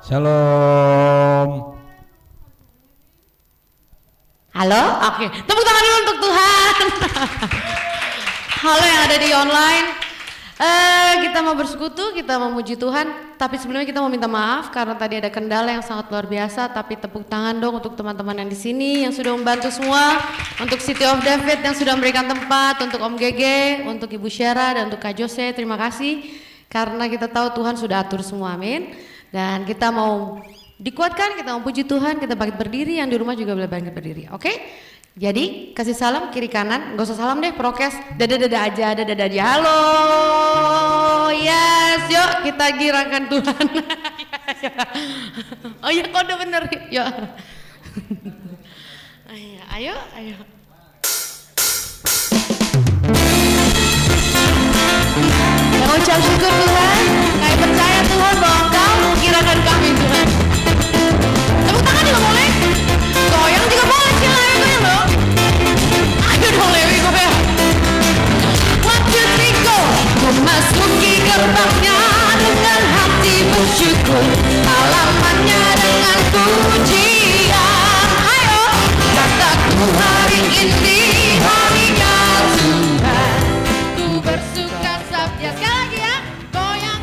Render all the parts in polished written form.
Shalom. Halo? Oke, tepuk tangan dulu untuk Tuhan. Halo yang ada di online. Kita mau bersekutu, kita mau memuji Tuhan. Tapi sebelumnya kita mau minta maaf karena tadi ada kendala yang sangat luar biasa. Tapi tepuk tangan dong untuk teman-teman yang di sini yang sudah membantu semua. Untuk City of David yang sudah memberikan tempat, untuk Om Gege, untuk Ibu Syara dan untuk Kak Jose. Terima kasih karena kita tahu Tuhan sudah atur semua. Amin. Dan kita mau dikuatkan, kita mau puji Tuhan, kita bangkit berdiri, yang di rumah juga boleh bangkit berdiri, oke? Jadi kasih salam kiri kanan, gak usah salam deh, prokes, dada aja, halo, yes, yuk kita girakan Tuhan. Oh iya kode bener, yuk. Ayo. Yang ucap syukur Tuhan, kami percaya Tuhan bahwa Engkau mengkirakan kami Tuhan. Tepuk tangan juga boleh, goyang juga boleh, silahkan goyang dong. Ayo dong Lewi goyang. 1, 2, 3, go. Memasuki gerbangnya dengan hati bersyukur, halamannya dengan pujian. Ayo, kataku hari ini harinya Tuhan. Ku bersuka sabda. Sekali lagi ya, goyang.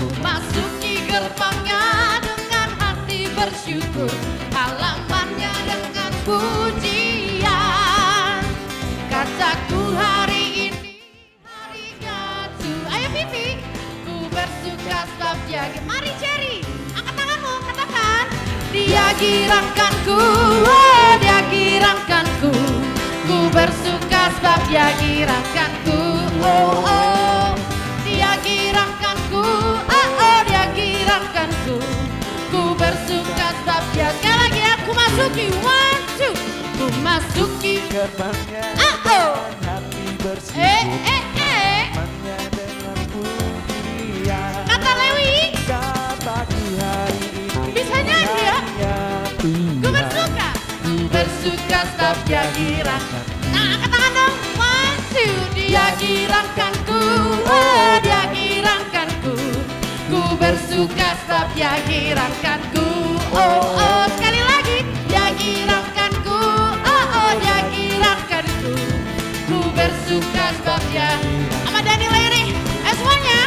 Ku masuki gerbangnya dengan hati bersyukur, halamannya dengan pujian. Kataku hari ini harinya Tuhan. Ayo Pipi, ku bersuka sebab dia. Mari Cherry, angkat tanganmu, katakan. Dia girangkanku, oh, dia girangkanku. Ku bersuka sebab dia girangkanku, oh. Dia girangkanku, oh, dia girangkanku. Ku bersuka sebab dia. Sekali lagi ya, ku masuki, 1, 2. Ku masuki gerbangnya dengan hati bersyukur, halamannya dengan pujian. Kata Lewi, Kataku hari ini bisa nyanyi ya? Ku bersuka sebab dia girangkan. Nah, angkat tangan dong, 1, 2. Dia girangkanku, oh, dia girangkanku. Ku bersuka sebab dia girangkanku, oh. Sekali lagi, dia girangkanku, oh, dia girangkanku. Ku bersuka sebab dia. Sama Dani Leri, semuanya.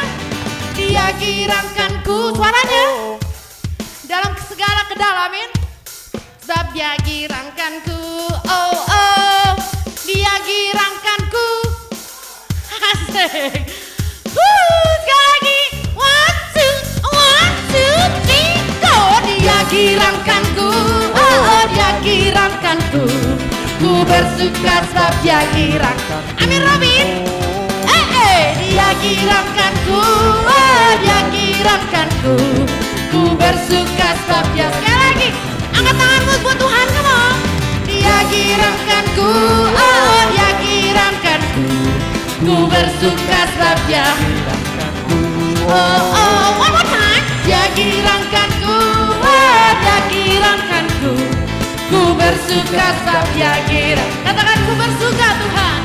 Dia girangkanku, suaranya dalam segala kedalamin. Sebab dia girangkanku, oh. Dia girangkanku. Asik. Sekali lagi, 1, 2, 3, go. Dia girangkanku, oh, dia girangkanku. Ku bersuka sebab dia girangkan. Amin Robin. Dia girangkanku, oh, dia girangkanku. Ku bersuka sebab dia. Sekali lagi, angkat tanganmu buat Tuhan, come on. Dia girangkanku, oh, dia girangkanku. Ku bersuka sebab dia. Oh, one more time. Dia girangkanku, oh, dia girangkanku. Ku bersuka sebab dia girang. Katakan ku bersuka Tuhan.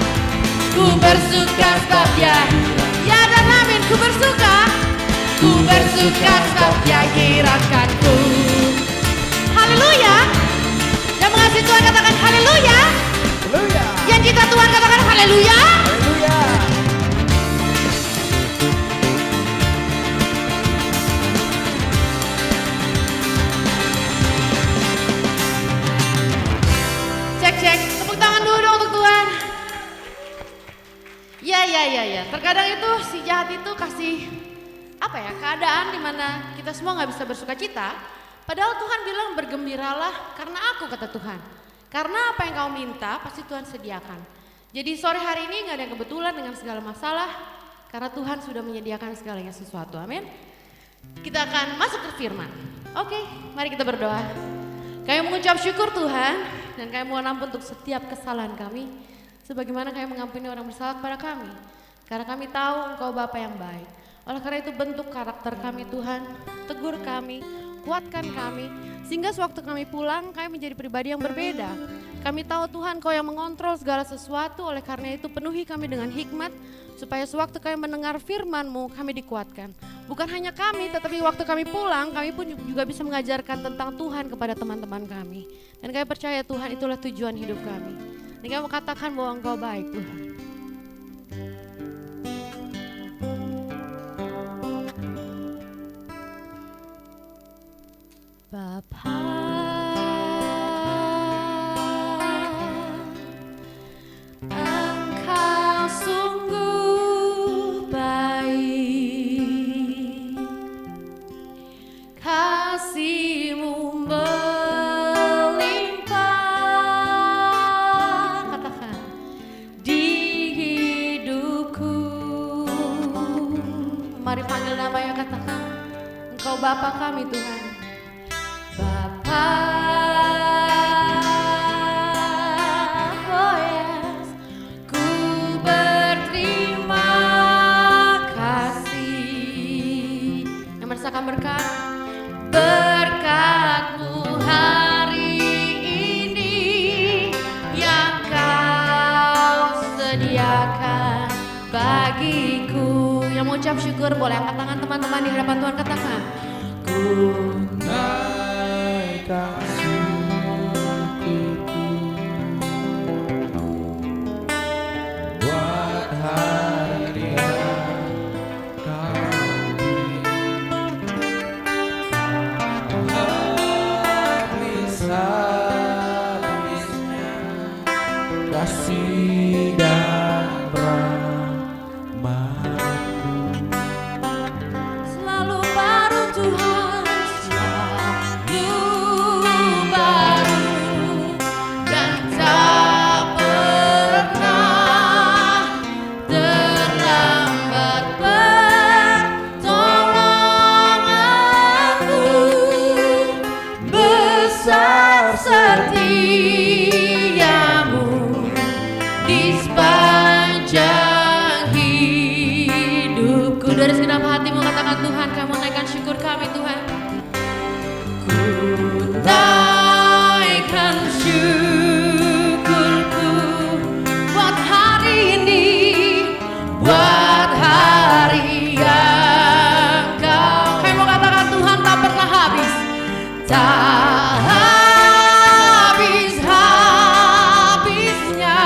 Ku bersuka sebab dia. Ya dan amin, ku bersuka. Ku bersuka sebab dia girangkanku. Haleluya. Yang mengasihi Tuhan katakan haleluya. Haleluya. Yang cinta Tuhan katakan haleluya. Haleluya. Cek, tepuk tangan dulu dong untuk Tuhan. Ya. Terkadang itu si jahat itu kasih keadaan dimana kita semua nggak bisa bersuka cita. Padahal Tuhan bilang bergembiralah karena aku, kata Tuhan. Karena apa yang kau minta pasti Tuhan sediakan. Jadi sore hari ini nggak ada yang kebetulan dengan segala masalah. Karena Tuhan sudah menyediakan segalanya sesuatu, amin. Kita akan masuk ke firman. Oke, mari kita berdoa. Kami mengucap syukur Tuhan dan kami mohon ampun untuk setiap kesalahan kami. Sebagaimana kami mengampuni orang bersalah kepada kami. Karena kami tahu Engkau Bapa yang baik. Oleh karena itu bentuk karakter kami Tuhan. Tegur kami, kuatkan kami. Sehingga sewaktu kami pulang kami menjadi pribadi yang berbeda. Kami tahu Tuhan Kau yang mengontrol segala sesuatu. Oleh karena itu penuhi kami dengan hikmat. Supaya sewaktu kami mendengar firman-Mu kami dikuatkan. Bukan hanya kami tetapi waktu kami pulang kami pun juga bisa mengajarkan tentang Tuhan kepada teman-teman kami. Dan kami percaya Tuhan itulah tujuan hidup kami. Dan kami mau katakan bahwa Engkau baik Tuhan. Bapa, Engkau sungguh baik, kasih-Mu melimpah, katakan, di hidupku. Mari panggil namanya, katakan, Engkau Bapa kami Tuhan. Bapa, oh yes, ku berterima kasih. Yang merasakan berkat-Mu hari ini yang Kau sediakan bagiku. Yang mau ucap syukur boleh angkat tangan teman-teman di hadapan Tuhan, katakan, ku naikkan syukurku buat hari yang Kau beri. Habis-habisnya kasih dan rahmat-Mu selalu baru Tuhan, selalu baru dan tak pernah terlambat pertolongan-Mu. Besar setiamu di sepanjang hidupku. Dari segenap hatimu katakan, Tuhan kami mau naikkan syukur kami Tuhan. Ku naikkan syukurku buat hari ini, buat hari yang Kau. Kami mau katakan Tuhan tak pernah habis, tak habis-habisnya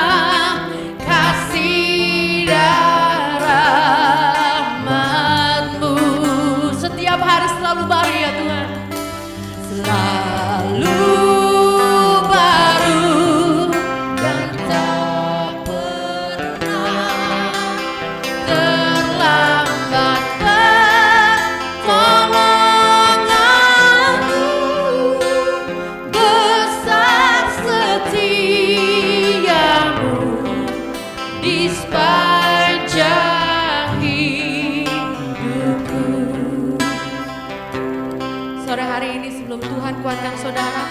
kasih dan rahmat-Mu. Setiap hari selalu baru ya Tuhan, selalu baru dan tak pernah terlambat pertolongan-Mu. Besar setiamu di sepanjang hidupku. Sore hari ini sebelum Tuhan kuatkan saudara,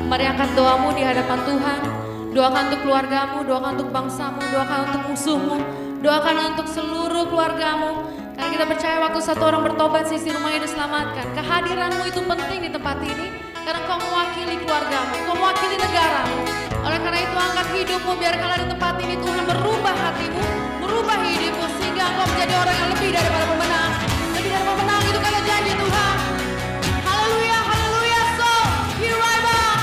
mari angkat doamu di hadapan Tuhan. Doakan untuk keluargamu, doakan untuk bangsamu, doakan untuk musuhmu, doakan untuk seluruh keluargamu. Karena kita percaya waktu satu orang bertobat, sisi rumahnya diselamatkan. Kehadiranmu itu penting di tempat ini, karena kau mewakili keluargamu, kau mewakili negaramu. Oleh karena itu angkat hidupmu, biarkanlah di tempat ini Tuhan merubah hatimu, merubah hidupmu, sehingga engkau menjadi orang yang lebih daripada pemenang. Lebih dari pemenang itu kata janji Tuhan. Haleluya, haleluya. So here I bow,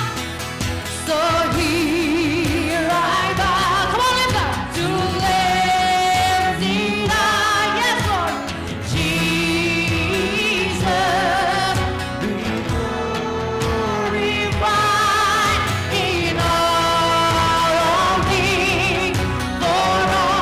so here I bow. Come on, lift up. To live in yes Lord Jesus, be glorified in all things, for all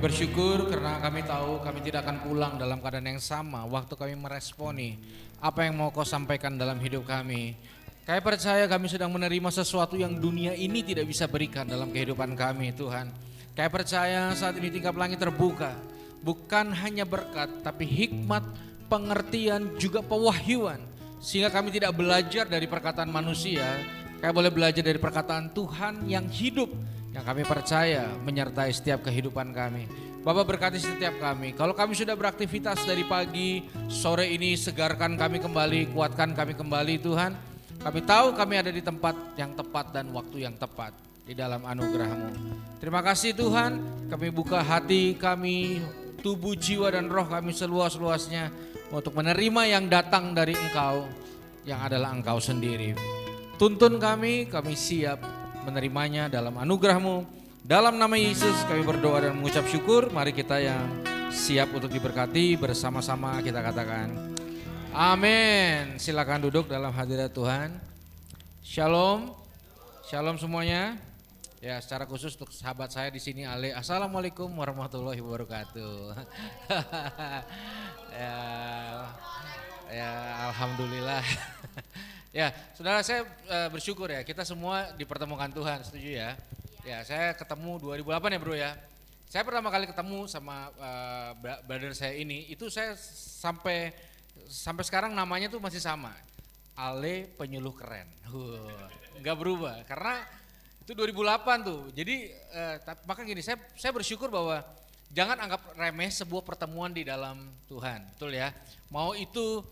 bersyukur karena kami tahu kami tidak akan pulang dalam keadaan yang sama waktu kami meresponi apa yang mau Kau sampaikan dalam hidup kami. Kami percaya kami sedang menerima sesuatu yang dunia ini tidak bisa berikan dalam kehidupan kami, Tuhan. Kami percaya saat ini tingkap langit terbuka, bukan hanya berkat tapi hikmat, pengertian juga pewahyuan, sehingga kami tidak belajar dari perkataan manusia, kami boleh belajar dari perkataan Tuhan yang hidup, yang kami percaya menyertai setiap kehidupan kami. Bapak berkati setiap kami. Kalau kami sudah beraktivitas dari pagi, sore ini segarkan kami kembali, kuatkan kami kembali Tuhan. Kami tahu kami ada di tempat yang tepat dan waktu yang tepat di dalam anugerah-Mu. Terima kasih Tuhan, kami buka hati kami, tubuh, jiwa dan roh kami seluas-luasnya untuk menerima yang datang dari Engkau, yang adalah Engkau sendiri. Tuntun kami siap menerimanya dalam anugerah-Mu. Dalam nama Yesus kami berdoa dan mengucap syukur. Mari kita yang siap untuk diberkati bersama-sama kita katakan amin. Silakan duduk dalam hadirat Tuhan. Shalom. Shalom semuanya. Ya, secara khusus untuk sahabat saya di sini Ale. Assalamualaikum warahmatullahi wabarakatuh. ya alhamdulillah. Ya, saudara saya bersyukur ya, kita semua dipertemukan Tuhan, setuju ya? Ya, saya ketemu 2008 ya bro ya. Saya pertama kali ketemu sama brother saya ini, itu saya sampai sekarang namanya tuh masih sama, Ale Penyuluh Keren. Nggak berubah, karena itu 2008 tuh. Jadi maka gini, saya bersyukur bahwa jangan anggap remeh sebuah pertemuan di dalam Tuhan, betul ya? Mau itu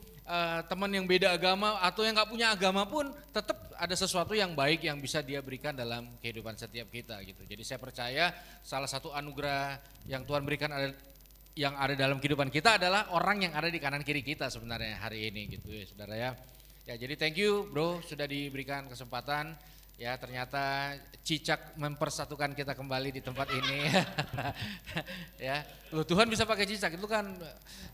teman yang beda agama atau yang nggak punya agama pun tetap ada sesuatu yang baik yang bisa dia berikan dalam kehidupan setiap kita gitu. Jadi saya percaya salah satu anugerah yang Tuhan berikan yang ada dalam kehidupan kita adalah orang yang ada di kanan kiri kita sebenarnya hari ini gitu ya saudara ya. Ya jadi thank you bro sudah diberikan kesempatan. Ya ternyata cicak mempersatukan kita kembali di tempat ini. Ya, loh Tuhan bisa pakai cicak, itu kan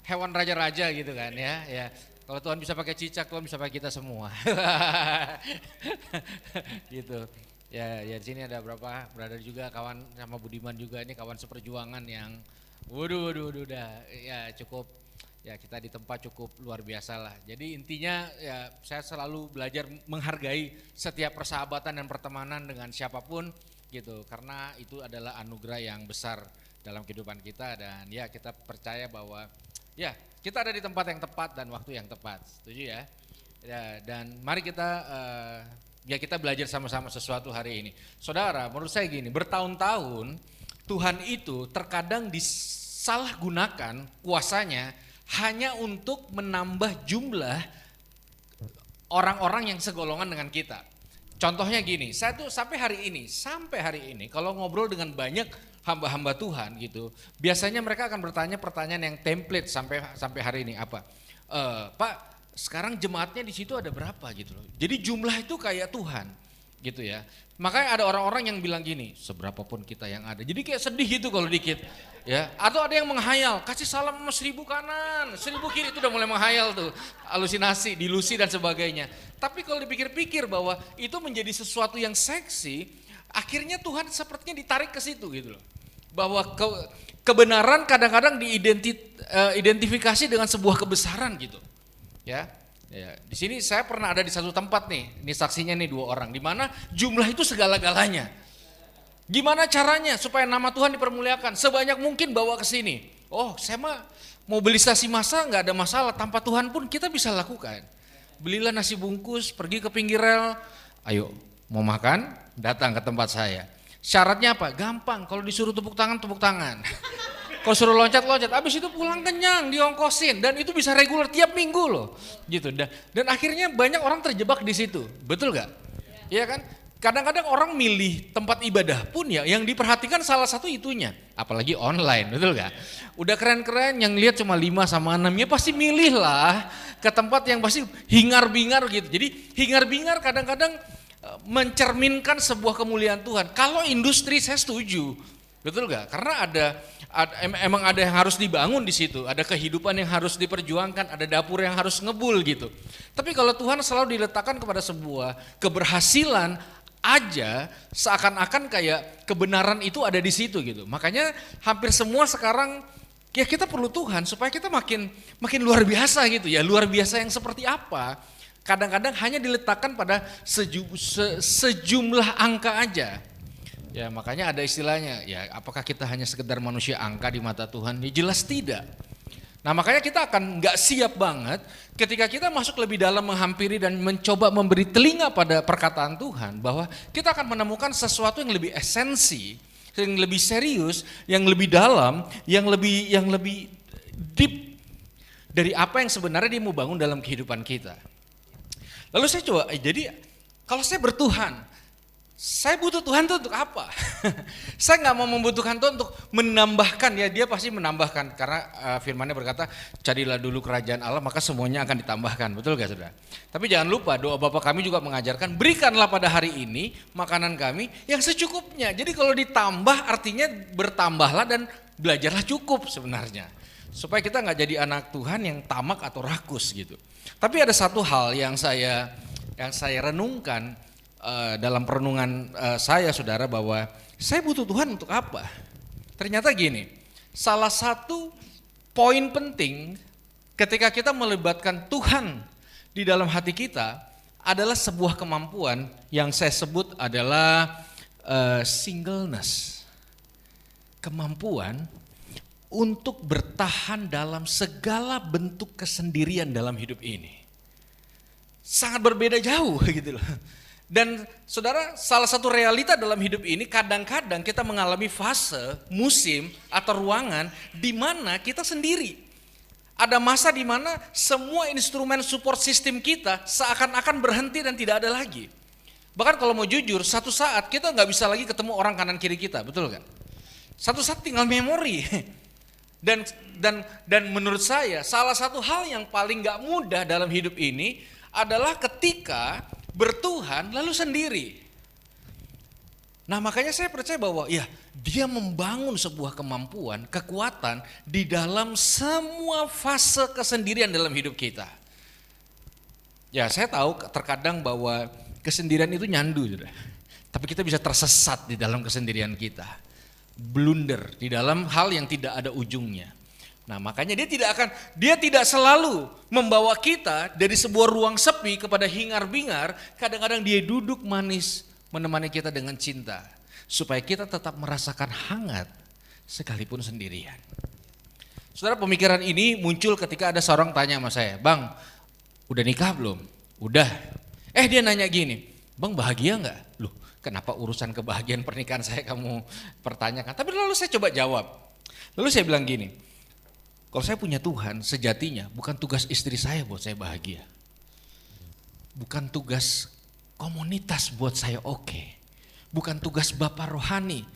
hewan raja-raja gitu kan ya. Ya, kalau Tuhan bisa pakai cicak, Tuhan bisa pakai kita semua. Gitu. Ya di sini ada berapa brother juga, kawan sama Budiman juga, ini kawan seperjuangan yang waduh udah ya cukup. Ya kita di tempat cukup luar biasa lah. Jadi intinya ya saya selalu belajar menghargai setiap persahabatan dan pertemanan dengan siapapun gitu. Karena itu adalah anugerah yang besar dalam kehidupan kita dan ya kita percaya bahwa ya kita ada di tempat yang tepat dan waktu yang tepat. Setuju ya? Ya dan mari kita ya kita belajar sama-sama sesuatu hari ini. Saudara, menurut saya gini, bertahun-tahun Tuhan itu terkadang disalahgunakan kuasanya hanya untuk menambah jumlah orang-orang yang segolongan dengan kita. Contohnya gini, saya tuh sampai hari ini kalau ngobrol dengan banyak hamba-hamba Tuhan gitu, biasanya mereka akan bertanya pertanyaan yang template sampai hari ini apa? Pak, sekarang jemaatnya di situ ada berapa gitu loh. Jadi jumlah itu kayak Tuhan gitu ya. Makanya ada orang-orang yang bilang gini, seberapapun kita yang ada. Jadi kayak sedih gitu kalau dikit. Ya, atau ada yang menghayal, kasih salam sama 1000 kanan, 1000 kiri, itu udah mulai menghayal tuh, halusinasi, dilusi dan sebagainya. Tapi kalau dipikir-pikir bahwa itu menjadi sesuatu yang seksi, akhirnya Tuhan sepertinya ditarik ke situ gitu loh. Bahwa kebenaran kadang-kadang diidentifikasi dengan sebuah kebesaran gitu. Ya, di sini saya pernah ada di satu tempat nih, ini saksinya nih 2 orang, di mana jumlah itu segala-galanya. Gimana caranya supaya nama Tuhan dipermuliakan? Sebanyak mungkin bawa ke sini. Oh, saya mah mobilisasi massa nggak ada masalah, tanpa Tuhan pun kita bisa lakukan. Belilah nasi bungkus, pergi ke pinggir rel, ayo mau makan, datang ke tempat saya. Syaratnya apa? Gampang, kalau disuruh tepuk tangan, kalau suruh loncat, abis itu pulang kenyang, diongkosin, dan itu bisa reguler tiap minggu loh. Gitu. Dan akhirnya banyak orang terjebak di situ, betul gak? Iya kan? Kadang-kadang orang milih tempat ibadah pun ya yang diperhatikan salah satu itunya, apalagi online, betul gak? Udah keren-keren yang lihat cuma 5 sama 6, ya pasti milih lah ke tempat yang pasti hingar-bingar gitu. Jadi hingar-bingar kadang-kadang mencerminkan sebuah kemuliaan Tuhan. Kalau industri saya setuju, betul gak? Karena emang ada yang harus dibangun di situ, ada kehidupan yang harus diperjuangkan, ada dapur yang harus ngebul gitu. Tapi kalau Tuhan selalu diletakkan kepada sebuah keberhasilan aja seakan-akan kayak kebenaran itu ada di situ gitu. Makanya hampir semua sekarang ya kita perlu Tuhan supaya kita makin luar biasa gitu ya. Luar biasa yang seperti apa? Kadang-kadang hanya diletakkan pada sejumlah angka aja. Ya makanya ada istilahnya, ya apakah kita hanya sekedar manusia angka di mata Tuhan? Ya jelas tidak. Nah makanya kita akan nggak siap banget ketika kita masuk lebih dalam menghampiri dan mencoba memberi telinga pada perkataan Tuhan, bahwa kita akan menemukan sesuatu yang lebih esensi, yang lebih serius, yang lebih dalam, yang lebih deep dari apa yang sebenarnya dia mau bangun dalam kehidupan kita. Lalu saya coba, jadi kalau saya bertuhan, saya butuh Tuhan itu untuk apa? Saya nggak mau membutuhkan Tuhan untuk menambahkan, ya dia pasti menambahkan. Karena firman-Nya berkata, carilah dulu kerajaan Allah maka semuanya akan ditambahkan. Betul gak saudara? Tapi jangan lupa doa Bapa kami juga mengajarkan, berikanlah pada hari ini makanan kami yang secukupnya. Jadi kalau ditambah artinya bertambahlah dan belajarlah cukup sebenarnya. Supaya kita nggak jadi anak Tuhan yang tamak atau rakus gitu. Tapi ada satu hal yang saya renungkan dalam perenungan saya saudara, bahwa saya butuh Tuhan untuk apa? Ternyata gini, salah satu poin penting ketika kita melibatkan Tuhan di dalam hati kita adalah sebuah kemampuan yang saya sebut adalah singleness. Kemampuan untuk bertahan dalam segala bentuk kesendirian dalam hidup ini. Sangat berbeda jauh gitu loh. Dan saudara, salah satu realita dalam hidup ini kadang-kadang kita mengalami fase, musim atau ruangan di mana kita sendiri. Ada masa di mana semua instrumen support system kita seakan-akan berhenti dan tidak ada lagi. Bahkan kalau mau jujur, satu saat kita nggak bisa lagi ketemu orang kanan kiri kita, betul kan? Satu saat tinggal memori. Dan menurut saya salah satu hal yang paling gak mudah dalam hidup ini adalah ketika bertuhan lalu sendiri. Nah makanya saya percaya bahwa ya dia membangun sebuah kemampuan, kekuatan di dalam semua fase kesendirian dalam hidup kita. Ya saya tahu terkadang bahwa kesendirian itu nyandu, tapi kita bisa tersesat di dalam kesendirian kita. Blunder di dalam hal yang tidak ada ujungnya. Nah makanya dia tidak selalu membawa kita dari sebuah ruang sepi kepada hingar-bingar. Kadang-kadang dia duduk manis menemani kita dengan cinta, supaya kita tetap merasakan hangat sekalipun sendirian. Saudara, pemikiran ini muncul ketika ada seorang tanya sama saya, "Bang, udah nikah belum?" "Udah." Dia nanya gini, "Bang bahagia gak?" Loh, kenapa urusan kebahagiaan pernikahan saya kamu pertanyakan? Tapi lalu saya coba jawab. Lalu saya bilang gini, kalau saya punya Tuhan, sejatinya bukan tugas istri saya buat saya bahagia. Bukan tugas komunitas buat saya oke. Bukan tugas bapak rohani,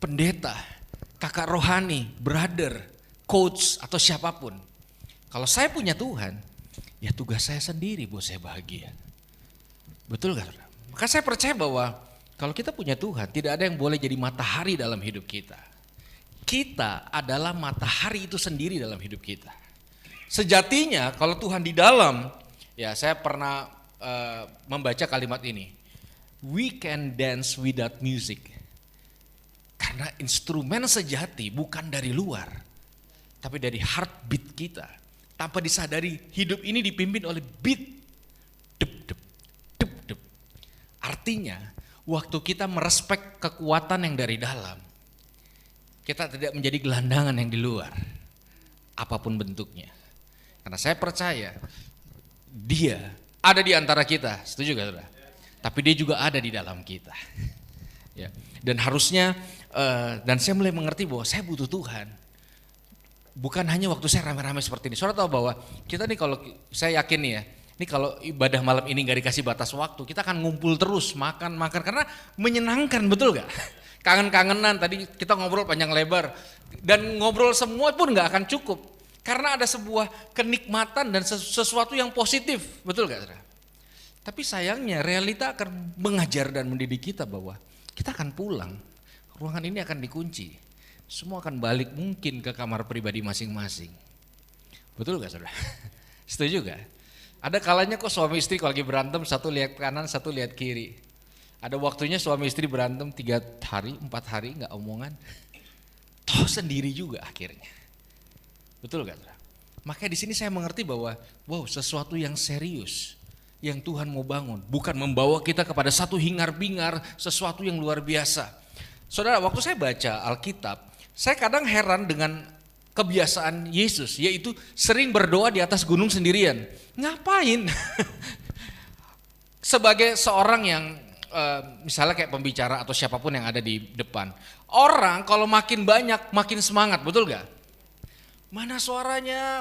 pendeta, kakak rohani, brother, coach atau siapapun. Kalau saya punya Tuhan, ya tugas saya sendiri buat saya bahagia. Betul gak? Maka saya percaya bahwa kalau kita punya Tuhan, tidak ada yang boleh jadi matahari dalam hidup kita. Kita adalah matahari itu sendiri dalam hidup kita. Sejatinya kalau Tuhan di dalam, ya saya pernah membaca kalimat ini. We can dance without music. Karena instrumen sejati bukan dari luar, tapi dari heartbeat kita. Tanpa disadari hidup ini dipimpin oleh beat. Dep, dep, dep, dep. Artinya, waktu kita merespek kekuatan yang dari dalam, kita tidak menjadi gelandangan yang di luar, apapun bentuknya. Karena saya percaya dia ada di antara kita, setuju gak saudara? Tapi dia juga ada di dalam kita. Ya. Dan harusnya, dan saya mulai mengerti bahwa saya butuh Tuhan. Bukan hanya waktu saya rame-rame seperti ini. Saudara tahu bahwa kita nih kalau, saya yakin nih ya, ini kalau ibadah malam ini gak dikasih batas waktu, kita akan ngumpul terus, makan, karena menyenangkan, betul gak? Kangen-kangenan, tadi kita ngobrol panjang lebar, dan ngobrol semua pun gak akan cukup, karena ada sebuah kenikmatan dan sesuatu yang positif, betul gak? Tapi sayangnya realita akan mengajar dan mendidik kita bahwa kita akan pulang, ruangan ini akan dikunci, semua akan balik mungkin ke kamar pribadi masing-masing. Betul gak saudara? Setuju gak? Ada kalanya kok suami istri kalau lagi berantem, satu lihat kanan, satu lihat kiri. Ada waktunya suami istri berantem 3 hari, 4 hari nggak omongan. Toh sendiri juga akhirnya. Betul gak? Makanya di sini saya mengerti bahwa wow, sesuatu yang serius yang Tuhan mau bangun, bukan membawa kita kepada satu hingar-bingar, sesuatu yang luar biasa. Saudara, waktu saya baca Alkitab, saya kadang heran dengan kebiasaan Yesus, yaitu sering berdoa di atas gunung sendirian. Ngapain? Sebagai seorang yang misalnya kayak pembicara atau siapapun yang ada di depan, orang kalau makin banyak makin semangat, betul gak? Mana suaranya?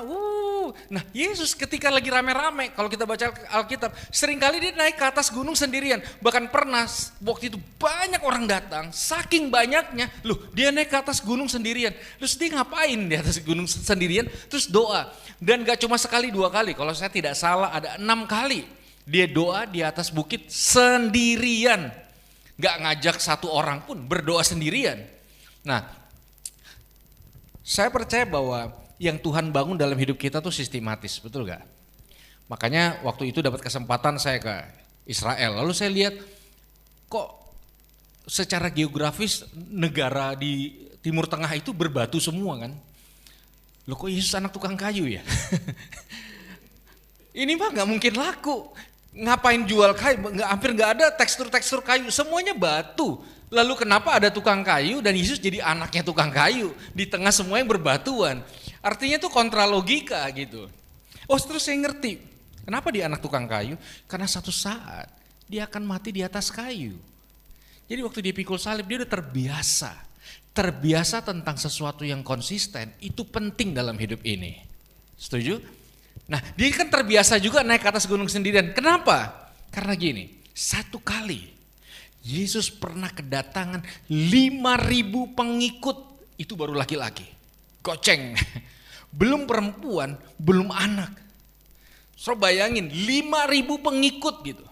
Nah Yesus ketika lagi rame-rame, kalau kita baca Alkitab, seringkali dia naik ke atas gunung sendirian. Bahkan pernah waktu itu banyak orang datang, saking banyaknya, loh dia naik ke atas gunung sendirian. Terus dia ngapain di atas gunung sendirian? Terus doa. Dan gak cuma sekali 2 kali, kalau saya tidak salah ada 6 kali. Dia doa di atas bukit sendirian. Gak ngajak satu orang pun, berdoa sendirian. Nah, saya percaya bahwa yang Tuhan bangun dalam hidup kita tuh sistematis, betul gak? Makanya waktu itu dapat kesempatan saya ke Israel, lalu saya lihat kok secara geografis negara di Timur Tengah itu berbatu semua kan? Loh kok Yesus anak tukang kayu ya? Ini mah gak mungkin laku, ngapain jual kayu, hampir gak ada tekstur-tekstur kayu, semuanya batu. Lalu kenapa ada tukang kayu dan Yesus jadi anaknya tukang kayu di tengah semua yang berbatuan? Artinya itu kontra logika gitu. Oh terus saya ngerti, kenapa dia anak tukang kayu? Karena satu saat dia akan mati di atas kayu. Jadi waktu dia pikul salib dia udah terbiasa. Terbiasa tentang sesuatu yang konsisten, itu penting dalam hidup ini. Setuju? Nah dia kan terbiasa juga naik ke atas gunung sendirian. Kenapa? Karena gini, satu kali Yesus pernah kedatangan 5.000 pengikut, itu baru laki-laki, goceng, belum perempuan, belum anak. So bayangin 5.000 pengikut gitu.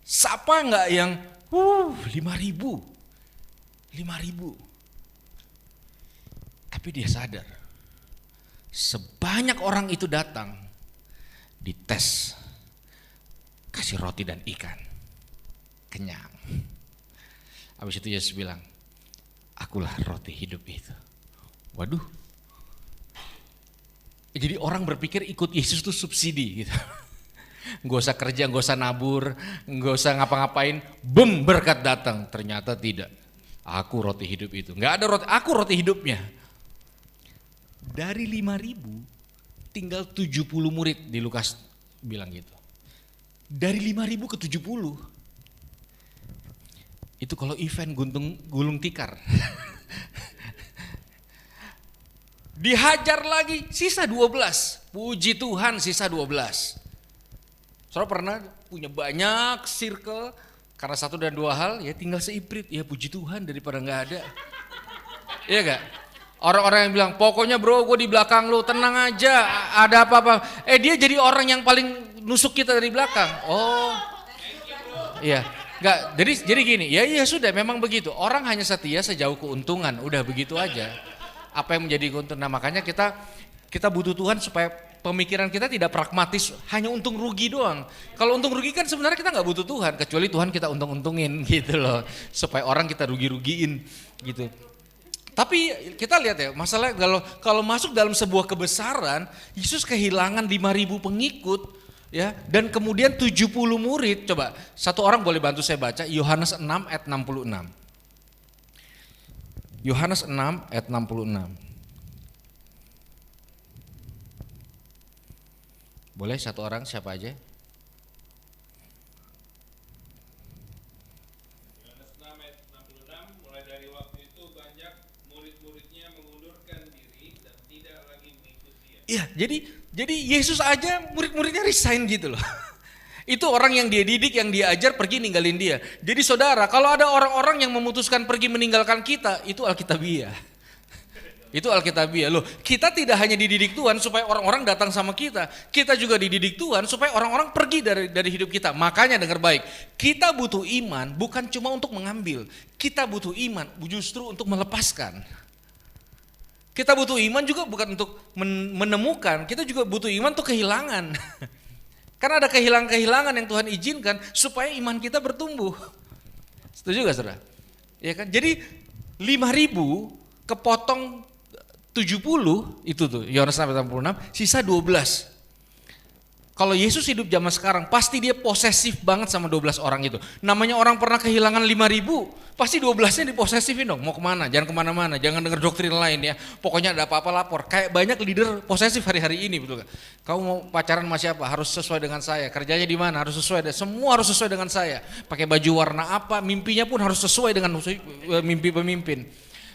Siapa enggak yang 5.000? 5.000. Tapi dia sadar, sebanyak orang itu datang, dites, kasih roti dan ikan. Kenyang. Habis itu Yesus bilang, akulah roti hidup itu. Waduh. Jadi orang berpikir ikut Yesus itu subsidi gitu. Gak usah kerja, gak usah nabur, gak usah ngapa-ngapain, bem berkat datang. Ternyata tidak. Aku roti hidup itu. Gak ada roti, aku roti hidupnya. Dari 5.000 tinggal 70 murid, di Lukas bilang gitu. Dari 5.000 ke 70. Itu kalau event gulung tikar. Dihajar lagi, sisa 12. Puji Tuhan sisa 12. Saudara pernah punya banyak circle, karena 1 dan 2 hal, ya tinggal seiprit. Ya puji Tuhan daripada gak ada. Iya gak? Orang-orang yang bilang, pokoknya bro gue di belakang lu, tenang aja, ada apa-apa. Dia jadi orang yang paling nusuk kita dari belakang. Oh, iya. Enggak, jadi gini, ya sudah memang begitu. Orang hanya setia sejauh keuntungan, udah begitu aja. Apa yang menjadi keuntungan? Nah makanya kita butuh Tuhan supaya pemikiran kita tidak pragmatis, hanya untung rugi doang. Kalau untung rugi kan sebenarnya kita nggak butuh Tuhan, kecuali Tuhan kita untung-untungin gitu loh, supaya orang kita rugi-rugiin gitu. Tapi kita lihat ya, masalah kalau masuk dalam sebuah kebesaran, Yesus kehilangan 5.000 pengikut. Ya, dan kemudian 70 murid, coba satu orang boleh bantu saya baca Yohanes 6 ayat 66. Yohanes 6 ayat 66. Boleh satu orang siapa aja? Yohanes 6 ayat 66, mulai dari waktu itu banyak murid-muridnya mengundurkan diri dan tidak lagi mengikut dia. Iya, jadi Yesus aja murid-muridnya resign gitu loh. Itu orang yang dia didik, yang dia ajar pergi ninggalin dia. Jadi saudara, kalau ada orang-orang yang memutuskan pergi meninggalkan kita, itu alkitabiah. Itu alkitabiah. Loh, kita tidak hanya dididik Tuhan supaya orang-orang datang sama kita. Kita juga dididik Tuhan supaya orang-orang pergi dari hidup kita. Makanya dengar baik, kita butuh iman bukan cuma untuk mengambil. Kita butuh iman justru untuk melepaskan. Kita butuh iman juga bukan untuk menemukan, kita juga butuh iman untuk kehilangan. Karena ada kehilangan-kehilangan yang Tuhan izinkan supaya iman kita bertumbuh. Setuju gak saudara? Ya kan? Jadi 5.000 kepotong 70 itu tuh Yohanes 6:86, sisa 12. Kalau Yesus hidup zaman sekarang pasti dia posesif banget sama 12 orang itu. Namanya orang pernah kehilangan 5.000, pasti 12-nya diposesifin dong. Mau kemana? Jangan kemana-mana, jangan dengar doktrin lain ya. Pokoknya ada apa-apa lapor. Kayak banyak leader posesif hari-hari ini, betul gak? Kamu mau pacaran sama siapa? Harus sesuai dengan saya. Kerjanya di mana? Harus sesuai. Semua harus sesuai dengan saya. Pakai baju warna apa? Mimpinya pun harus sesuai dengan mimpi pemimpin.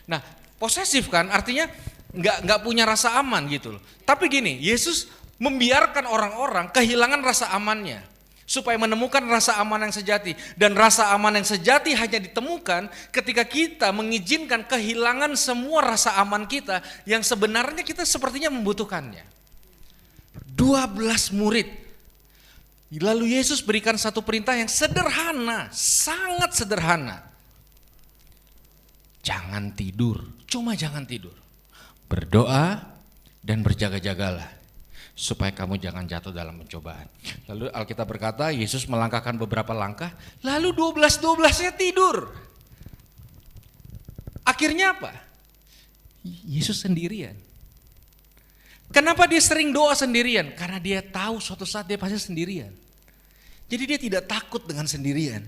Nah, posesif kan artinya nggak punya rasa aman gitu loh. Tapi gini, Yesus membiarkan orang-orang kehilangan rasa amannya supaya menemukan rasa aman yang sejati, dan rasa aman yang sejati hanya ditemukan ketika kita mengizinkan kehilangan semua rasa aman kita yang sebenarnya kita sepertinya membutuhkannya. 12 murid. Lalu Yesus berikan satu perintah yang sederhana, sangat sederhana. Jangan tidur, cuma jangan tidur. Berdoa dan berjaga-jagalah supaya kamu jangan jatuh dalam pencobaan. Lalu Alkitab berkata Yesus melangkahkan beberapa langkah, lalu 12-12-nya tidur. Akhirnya apa? Yesus sendirian. Kenapa dia sering doa sendirian? Karena dia tahu suatu saat dia pasti sendirian. Jadi dia tidak takut dengan sendirian.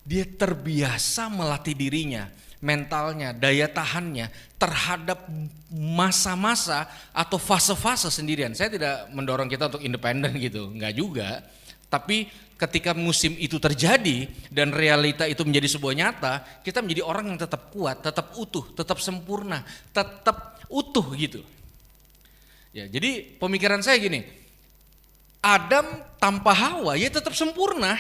Dia terbiasa melatih dirinya, mentalnya, daya tahannya terhadap masa-masa atau fase-fase sendirian. Saya tidak mendorong kita untuk independen gitu, enggak juga. Tapi ketika musim itu terjadi dan realita itu menjadi sebuah nyata, kita menjadi orang yang tetap kuat, tetap utuh, tetap sempurna, tetap utuh gitu. Ya, jadi pemikiran saya gini, Adam tanpa Hawa ya tetap sempurna.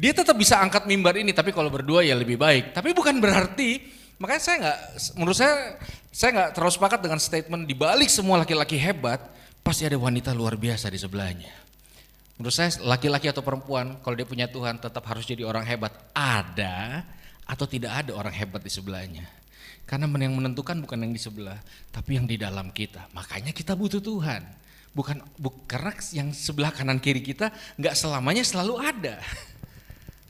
Dia tetap bisa angkat mimbar ini, tapi kalau berdua ya lebih baik. Tapi bukan berarti, makanya menurut saya nggak terlalu sepakat dengan statement di balik semua laki-laki hebat pasti ada wanita luar biasa di sebelahnya. Menurut saya laki-laki atau perempuan kalau dia punya Tuhan tetap harus jadi orang hebat. Ada atau tidak ada orang hebat di sebelahnya. Karena yang menentukan bukan yang di sebelah, tapi yang di dalam kita. Makanya kita butuh Tuhan. Karena yang sebelah kanan kiri kita nggak selamanya selalu ada.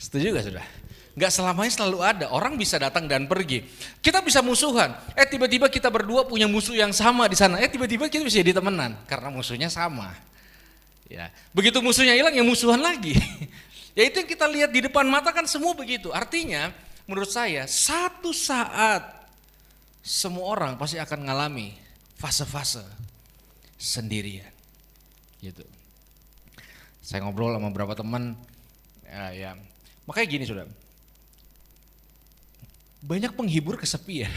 Setuju gak sudah? Gak selamanya selalu ada, orang bisa datang dan pergi. Kita bisa musuhan, tiba-tiba kita berdua punya musuh yang sama di sana, tiba-tiba kita bisa jadi temenan karena musuhnya sama. Ya, begitu musuhnya hilang ya musuhan lagi. Ya itu yang kita lihat di depan mata kan semua begitu. Artinya menurut saya satu saat semua orang pasti akan mengalami fase-fase sendirian. Gitu. Saya ngobrol sama beberapa teman, ya. Makanya gini saudara, banyak penghibur kesepian.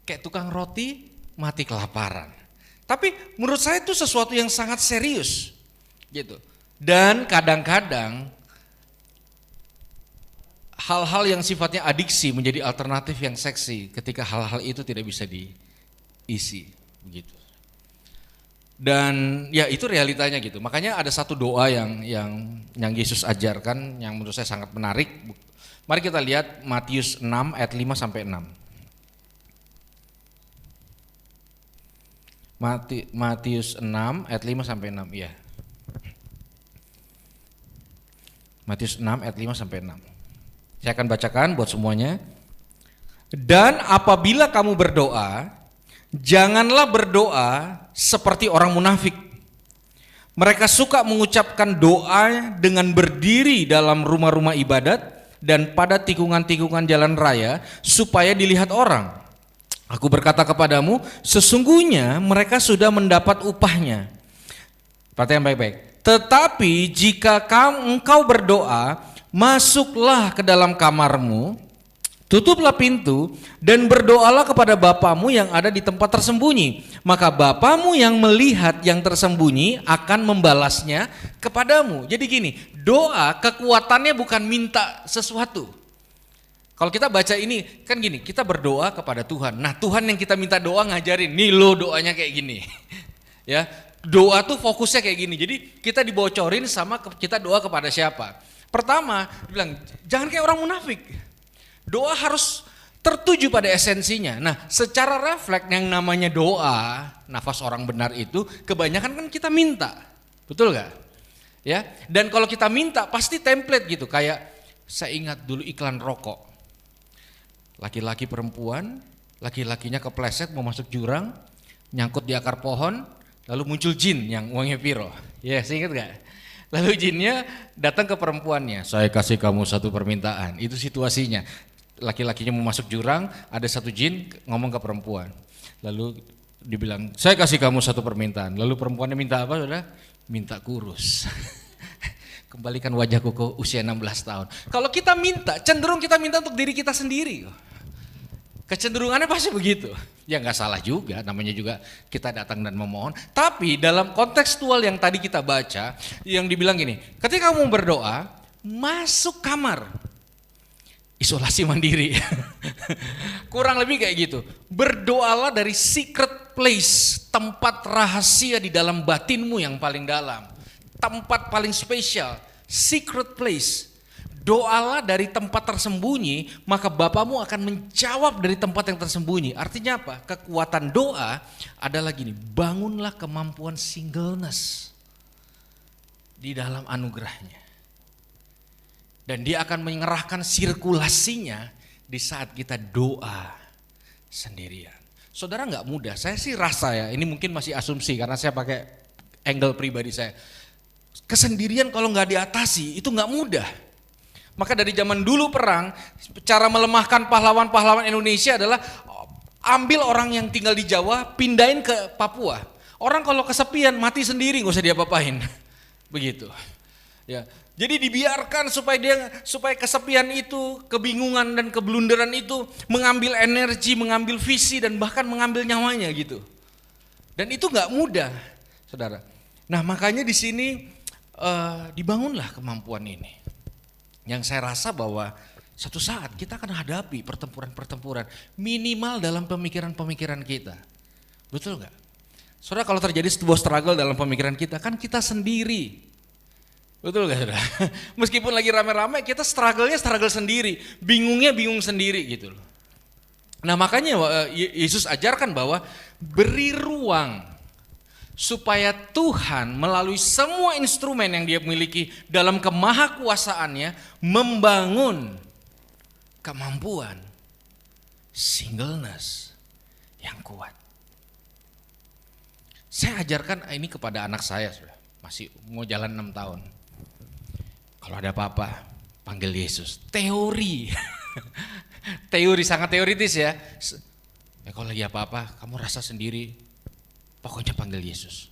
Kayak tukang roti mati kelaparan. Tapi menurut saya itu sesuatu yang sangat serius gitu. Dan kadang-kadang hal-hal yang sifatnya adiksi menjadi alternatif yang seksi ketika hal-hal itu tidak bisa diisi begitu. Dan ya itu realitanya gitu. Makanya ada satu doa yang Yesus ajarkan yang menurut saya sangat menarik. Mari kita lihat Matius 6 ayat 5 sampai 6. Matius 6 ayat 5 sampai 6 ya. Matius 6 ayat 5 sampai 6. Saya akan bacakan buat semuanya. Dan apabila kamu berdoa, janganlah berdoa seperti orang munafik. Mereka suka mengucapkan doa dengan berdiri dalam rumah-rumah ibadat dan pada tikungan-tikungan jalan raya supaya dilihat orang. Aku berkata kepadamu, sesungguhnya mereka sudah mendapat upahnya. Perhatikan baik-baik. Tetapi jika engkau berdoa, masuklah ke dalam kamarmu, tutuplah pintu dan berdoalah kepada Bapamu yang ada di tempat tersembunyi. Maka Bapamu yang melihat yang tersembunyi akan membalasnya kepadamu. Jadi gini, doa kekuatannya bukan minta sesuatu. Kalau kita baca ini kan gini, kita berdoa kepada Tuhan. Nah Tuhan yang kita minta doa ngajarin, nih lo doanya kayak gini. Ya, doa tuh fokusnya kayak gini. Jadi kita dibocorin sama kita doa kepada siapa. Pertama, bilang jangan kayak orang munafik. Doa harus tertuju pada esensinya. Nah, secara refleks yang namanya doa, nafas orang benar itu kebanyakan kan kita minta. Betul gak? Ya, dan kalau kita minta pasti template gitu, kayak saya ingat dulu iklan rokok. Laki-laki perempuan, laki-lakinya kepleset mau masuk jurang, nyangkut di akar pohon, lalu muncul jin yang uangnya piro. Ya, saya ingat gak? Lalu jinnya datang ke perempuannya, saya kasih kamu satu permintaan. Itu situasinya, laki-lakinya mau masuk jurang, ada satu jin ngomong ke perempuan. Lalu dibilang, saya kasih kamu satu permintaan. Lalu perempuannya minta apa, saudara? Minta kurus. Kembalikan wajahku ke usia 16 tahun. Kalau kita minta, cenderung kita minta untuk diri kita sendiri. Kecenderungannya pasti begitu. Ya nggak salah juga, namanya juga kita datang dan memohon. Tapi dalam kontekstual yang tadi kita baca, yang dibilang gini, ketika kamu berdoa, masuk kamar, isolasi mandiri. Kurang lebih kayak gitu. Berdoalah dari secret place, tempat rahasia di dalam batinmu yang paling dalam. Tempat paling spesial, secret place. Doalah dari tempat tersembunyi, maka Bapamu akan menjawab dari tempat yang tersembunyi. Artinya apa? Kekuatan doa adalah gini, bangunlah kemampuan singleness di dalam anugerahnya. Dan dia akan mengerahkan sirkulasinya di saat kita doa sendirian. Saudara nggak mudah, saya sih rasa ya, ini mungkin masih asumsi karena saya pakai angle pribadi saya. Kesendirian kalau nggak diatasi itu nggak mudah. Maka dari zaman dulu perang, cara melemahkan pahlawan-pahlawan Indonesia adalah ambil orang yang tinggal di Jawa, pindahin ke Papua. Orang kalau kesepian mati sendiri, nggak usah diapa-apain. Begitu. Ya. Jadi dibiarkan supaya kesepian itu, kebingungan dan keblunderan itu mengambil energi, mengambil visi dan bahkan mengambil nyawanya gitu. Dan itu nggak mudah, saudara. Nah makanya di sini dibangunlah kemampuan ini. Yang saya rasa bahwa satu saat kita akan hadapi pertempuran-pertempuran minimal dalam pemikiran-pemikiran kita. Betul nggak? Saudara, kalau terjadi sebuah struggle dalam pemikiran kita, kan kita sendiri. Betul nggak, saudara? Meskipun lagi rame-rame, kita struggle sendiri, bingungnya bingung sendiri gitu loh. Nah makanya Yesus ajarkan bahwa beri ruang supaya Tuhan melalui semua instrumen yang dia miliki dalam kemahakuasaannya membangun kemampuan singleness yang kuat. Saya ajarkan ini kepada anak saya, masih mau jalan 6 tahun. Kalau ada apa-apa, panggil Yesus. Teori, teori sangat teoritis ya. Kalau lagi apa-apa, kamu rasa sendiri, pokoknya panggil Yesus,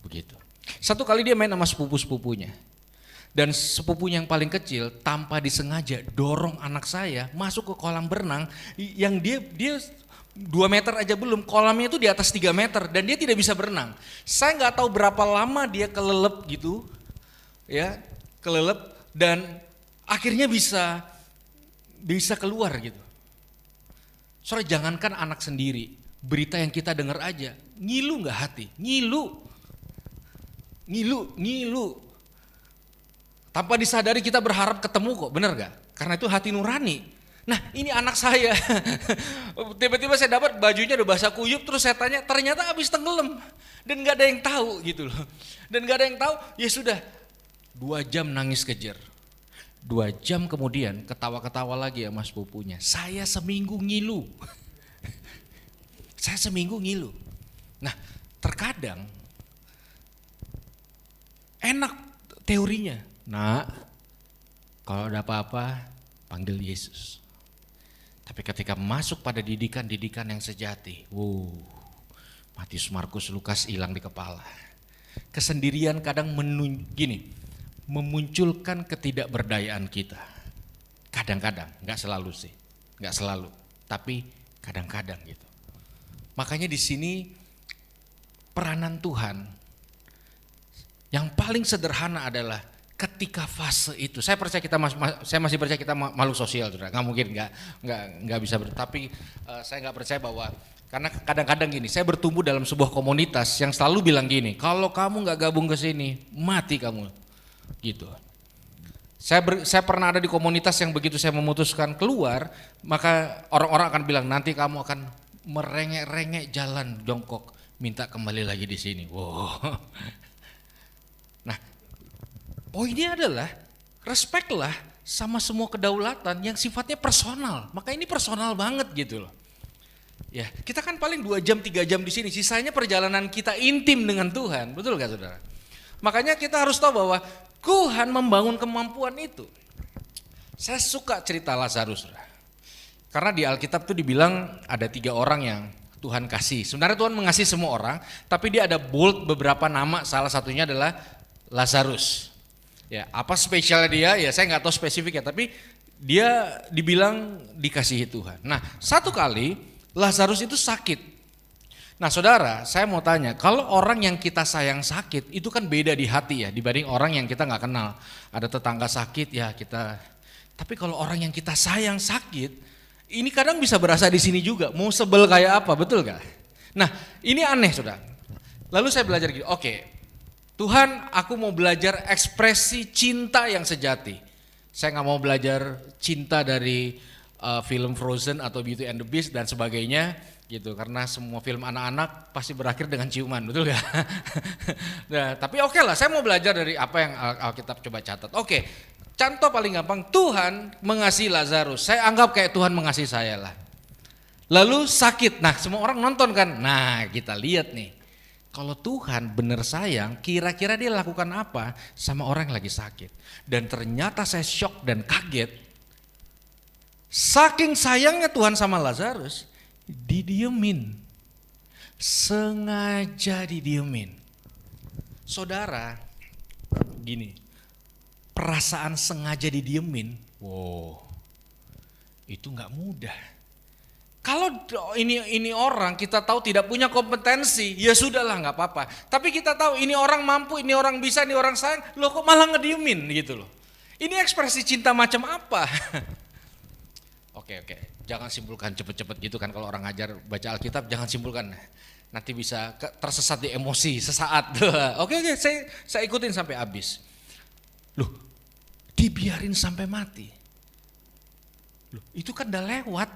begitu. Satu kali dia main sama sepupu-sepupunya. Dan sepupunya yang paling kecil tanpa disengaja dorong anak saya masuk ke kolam berenang yang dia 2 meter aja belum, kolamnya itu di atas 3 meter dan dia tidak bisa berenang. Saya nggak tahu berapa lama dia kelelep gitu, ya kelelep dan akhirnya bisa keluar gitu. Soalnya jangankan anak sendiri, berita yang kita dengar aja, ngilu nggak hati? Ngilu. Tanpa disadari kita berharap ketemu kok, bener gak? Karena itu hati nurani. Nah ini anak saya, tiba-tiba saya dapat bajunya udah basah kuyup, terus saya tanya, ternyata habis tenggelam. Dan gak ada yang tahu gitu loh. Dan gak ada yang tahu, ya sudah 2 jam nangis kejer. 2 jam kemudian ketawa-ketawa lagi sama sepupunya. Saya seminggu ngilu. Nah terkadang enak teorinya. Nah, kalau ada apa-apa panggil Yesus. Tapi ketika masuk pada didikan-didikan yang sejati, Matius, Markus, Lukas hilang di kepala. Kesendirian kadang memunculkan ketidakberdayaan kita. Kadang-kadang, nggak selalu sih, nggak selalu, tapi kadang-kadang gitu. Makanya di sini peranan Tuhan yang paling sederhana adalah ketika fase itu, saya masih percaya kita makhluk sosial, nggak mungkin nggak bisa tapi saya nggak percaya bahwa, karena kadang-kadang gini, saya bertumbuh dalam sebuah komunitas yang selalu bilang gini, kalau kamu nggak gabung ke sini, mati kamu, gitu. Saya pernah ada di komunitas yang begitu saya memutuskan keluar, maka orang-orang akan bilang nanti kamu akan merengek-rengek jalan jongkok, minta kembali lagi di sini. Wow. Nah, poinnya adalah respect lah sama semua kedaulatan yang sifatnya personal. Maka ini personal banget gitu loh. Ya, kita kan paling 2 jam 3 jam di sini, sisanya perjalanan kita intim dengan Tuhan, betul gak saudara? Makanya kita harus tahu bahwa Tuhan membangun kemampuan itu. Saya suka cerita Lazarus, saudara. Karena di Alkitab tuh dibilang ada 3 orang yang Tuhan kasih. Sebenarnya Tuhan mengasihi semua orang, tapi dia ada bold beberapa nama, salah satunya adalah Lazarus. Ya, apa spesialnya dia? Ya saya nggak tahu spesifiknya, tapi dia dibilang dikasihi Tuhan. Nah, satu kali Lazarus itu sakit. Nah saudara, saya mau tanya, kalau orang yang kita sayang sakit, itu kan beda di hati ya, dibanding orang yang kita nggak kenal. Ada tetangga sakit ya kita, tapi kalau orang yang kita sayang sakit, ini kadang bisa berasa di sini juga, mau sebel kayak apa, betul gak? Nah ini aneh saudara. Lalu saya belajar gitu, oke, Tuhan aku mau belajar ekspresi cinta yang sejati. Saya nggak mau belajar cinta dari film Frozen atau Beauty and the Beast dan sebagainya gitu, karena semua film anak-anak pasti berakhir dengan ciuman, betul gak? Nah, tapi oke lah, saya mau belajar dari apa yang Alkitab coba catat. Oke, contoh paling gampang, Tuhan mengasihi Lazarus, saya anggap kayak Tuhan mengasihi saya lah. Lalu sakit, nah semua orang nonton kan, nah kita lihat nih, kalau Tuhan bener sayang, kira-kira dia lakukan apa sama orang yang lagi sakit. Dan ternyata saya shock dan kaget, saking sayangnya Tuhan sama Lazarus, didiemin, sengaja didiemin. Saudara, gini, perasaan sengaja didiemin, wow, itu nggak mudah. Kalau ini orang kita tahu tidak punya kompetensi, ya sudahlah nggak apa-apa. Tapi kita tahu ini orang mampu, ini orang bisa, ini orang sayang, loh kok malah ngediemin gitu loh. Ini ekspresi cinta macam apa? Oke, jangan simpulkan cepet-cepet gitu kan, kalau orang ngajar baca Alkitab jangan simpulkan, nanti bisa tersesat di emosi sesaat. Oke, saya ikutin sampai habis. Loh, dibiarin sampai mati. Loh, itu kan udah lewat.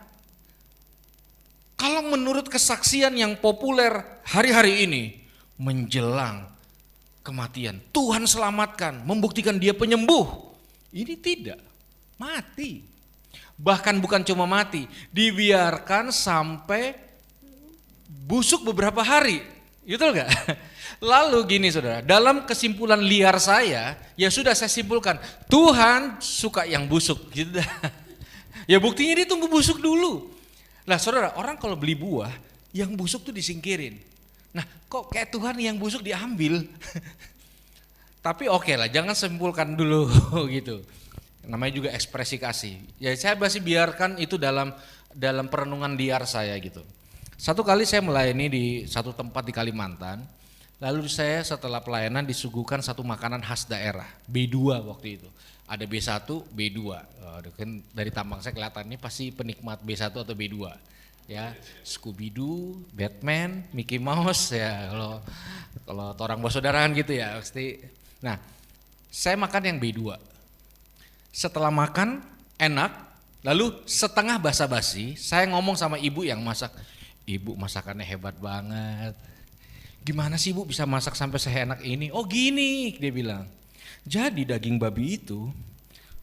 Kalau menurut kesaksian yang populer hari-hari ini, menjelang kematian, Tuhan selamatkan, membuktikan dia penyembuh. Ini tidak, mati. Bahkan bukan cuma mati, dibiarkan sampai busuk beberapa hari, betul gak? Lalu gini saudara, dalam kesimpulan liar saya, ya sudah saya simpulkan, Tuhan suka yang busuk gitu. Ya buktinya dia tunggu busuk dulu. Nah saudara, orang kalau beli buah, yang busuk tuh disingkirin. Nah kok kayak Tuhan yang busuk diambil? Tapi oke lah, jangan simpulkan dulu gitu. Namanya juga ekspresi kasih. Ya saya masih biarkan itu dalam perenungan liar saya gitu. Satu kali saya melayani di satu tempat di Kalimantan, lalu saya setelah pelayanan disuguhkan satu makanan khas daerah, B2 waktu itu. Ada B1, B2. Dari tampang saya kelihatan ini pasti penikmat B1 atau B2. Ya, Scooby-Doo, Batman, Mickey Mouse ya, kalau orang bersaudara gitu ya pasti. Nah, saya makan yang B2. Setelah makan enak, lalu setengah basa-basi saya ngomong sama ibu yang masak, ibu masakannya hebat banget. Gimana sih ibu bisa masak sampai seenak ini? Oh gini, dia bilang. Jadi daging babi itu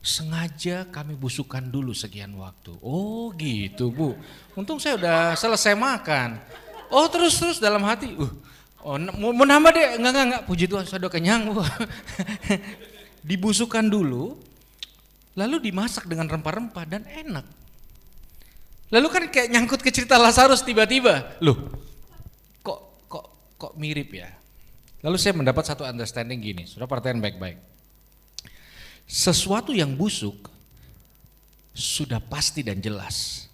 sengaja kami busukkan dulu sekian waktu. Oh gitu bu, untung saya udah selesai makan. Oh terus dalam hati, mau nambah deh, enggak, puji Tuhan saya udah kenyang bu. Dibusukkan dulu, lalu dimasak dengan rempah-rempah dan enak. Lalu kan kayak nyangkut ke cerita Lazarus tiba-tiba, loh kok mirip ya. Lalu saya mendapat satu understanding gini, sudah perhatian baik-baik. Sesuatu yang busuk sudah pasti dan jelas,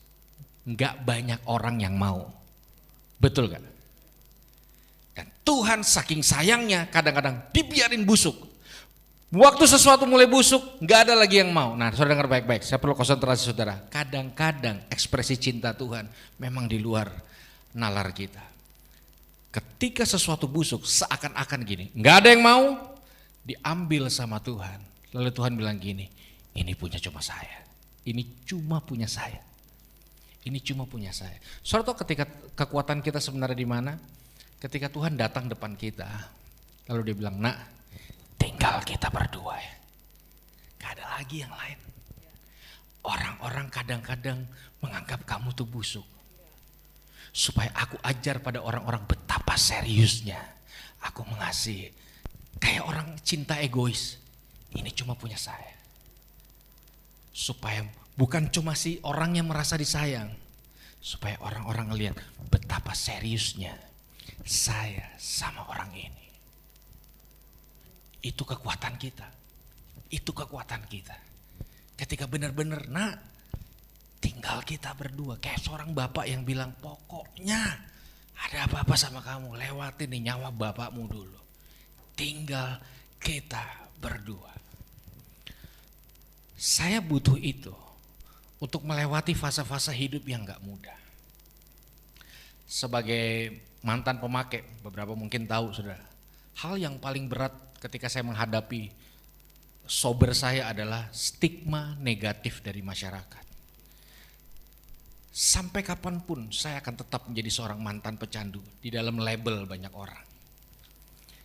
nggak banyak orang yang mau, betul kan? Dan Tuhan saking sayangnya kadang-kadang dibiarin busuk. Waktu sesuatu mulai busuk, nggak ada lagi yang mau. Nah, saudara dengar baik-baik. Saya perlu konsentrasi saudara. Kadang-kadang ekspresi cinta Tuhan memang di luar nalar kita. Ketika sesuatu busuk, seakan-akan gini, nggak ada yang mau, diambil sama Tuhan. Lalu Tuhan bilang gini, ini punya cuma saya. Ini cuma punya saya. Ini cuma punya saya. Saudara tahu ketika kekuatan kita sebenarnya di mana? Ketika Tuhan datang depan kita, lalu dia bilang, nak, tinggal kita berdua ya. Gak ada lagi yang lain. Orang-orang kadang-kadang menganggap kamu tuh busuk. Supaya aku ajar pada orang-orang betapa seriusnya aku mengasihi. Kayak orang cinta egois. Ini cuma punya saya. Supaya bukan cuma si orang yang merasa disayang. Supaya orang-orang ngelihat betapa seriusnya saya sama orang ini. Itu kekuatan kita. Itu kekuatan kita. Ketika benar-benar tinggal kita berdua. Kayak seorang bapak yang bilang, pokoknya ada apa-apa sama kamu, lewatin nih nyawa bapakmu dulu. Tinggal kita berdua. Saya butuh itu untuk melewati fase-fase hidup yang gak mudah. Sebagai mantan pemakai, beberapa mungkin tahu saudara, hal yang paling berat ketika saya menghadapi sober saya adalah stigma negatif dari masyarakat. Sampai kapanpun saya akan tetap menjadi seorang mantan pecandu di dalam label banyak orang.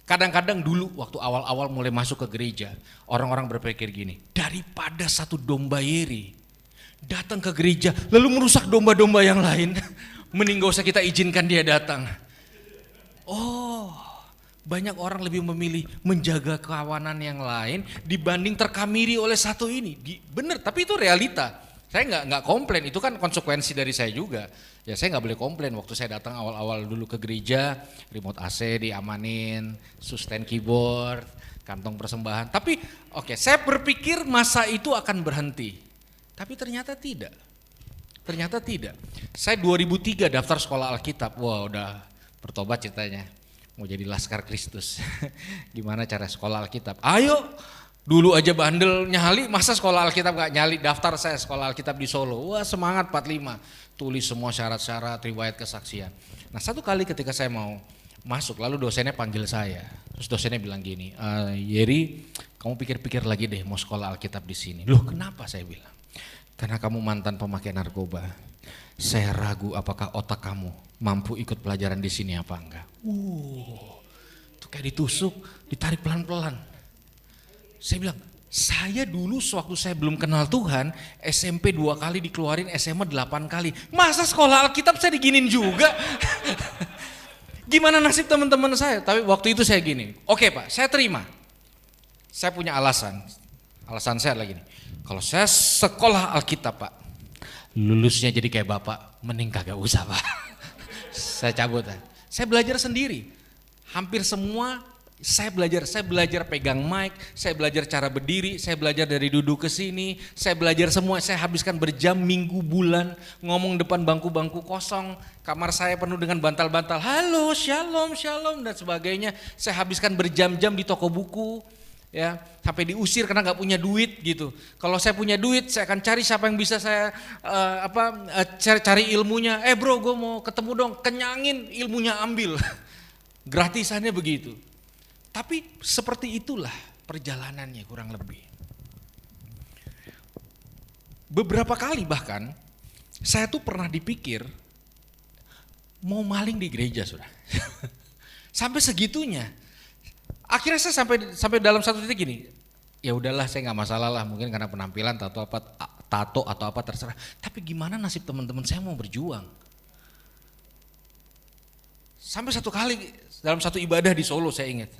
Kadang-kadang dulu waktu awal-awal mulai masuk ke gereja, orang-orang berpikir gini, daripada satu domba Yeri datang ke gereja lalu merusak domba-domba yang lain, mending gak usah kita izinkan dia datang. Oh, banyak orang lebih memilih menjaga kawanan yang lain dibanding terkamiri oleh satu ini. Bener, tapi itu realita. Saya nggak komplain, itu kan konsekuensi dari saya juga. Ya saya nggak boleh komplain waktu saya datang awal-awal dulu ke gereja, remote AC diamanin, sustain keyboard, kantong persembahan. Tapi oke, saya berpikir masa itu akan berhenti. Tapi ternyata tidak. Ternyata tidak. Saya 2003 daftar sekolah Alkitab. Wah udah bertobat ceritanya. Mau jadi Laskar Kristus. Gimana cara sekolah Alkitab? Ayo. Dulu aja bandel nyali, masa sekolah Alkitab gak nyali? Daftar saya sekolah Alkitab di Solo. Wah semangat 45. Tulis semua syarat-syarat, riwayat kesaksian. Nah satu kali ketika saya mau masuk, lalu dosennya panggil saya. Terus dosennya bilang gini, Yeri kamu pikir-pikir lagi deh mau sekolah Alkitab di sini. Loh kenapa saya bilang? Karena kamu mantan pemakai narkoba. Saya ragu apakah otak kamu mampu ikut pelajaran di sini apa enggak. Itu kayak ditusuk, ditarik pelan-pelan. Saya bilang, saya dulu sewaktu saya belum kenal Tuhan, SMP 2 kali dikeluarin, SMA 8 kali. Masa sekolah Alkitab saya diginin juga? Gimana nasib teman-teman saya? Tapi waktu itu saya gini, oke Pak, saya terima. Saya punya alasan. Alasan saya lagi nih. Kalau saya sekolah Alkitab Pak, lulusnya jadi kayak Bapak, mending kagak usah Pak. Saya cabut. Saya belajar sendiri. Hampir semua saya belajar pegang mic, saya belajar cara berdiri, saya belajar dari duduk ke sini, saya belajar semua, saya habiskan berjam, minggu, bulan, ngomong depan bangku-bangku kosong, kamar saya penuh dengan bantal-bantal, halo, shalom, shalom dan sebagainya. Saya habiskan berjam-jam di toko buku, ya sampai diusir karena nggak punya duit gitu. Kalau saya punya duit, saya akan cari siapa yang bisa saya cari ilmunya. Bro, gue mau ketemu dong, kenyangin ilmunya ambil, gratisannya begitu. Tapi seperti itulah perjalanannya kurang lebih. Beberapa kali bahkan saya tuh pernah dipikir mau maling di gereja sudah. Sampai segitunya. Akhirnya saya sampai dalam satu titik gini. Ya udahlah saya nggak masalah lah, mungkin karena penampilan tato atau apa terserah. Tapi gimana nasib teman-teman saya mau berjuang? Sampai satu kali dalam satu ibadah di Solo saya ingat.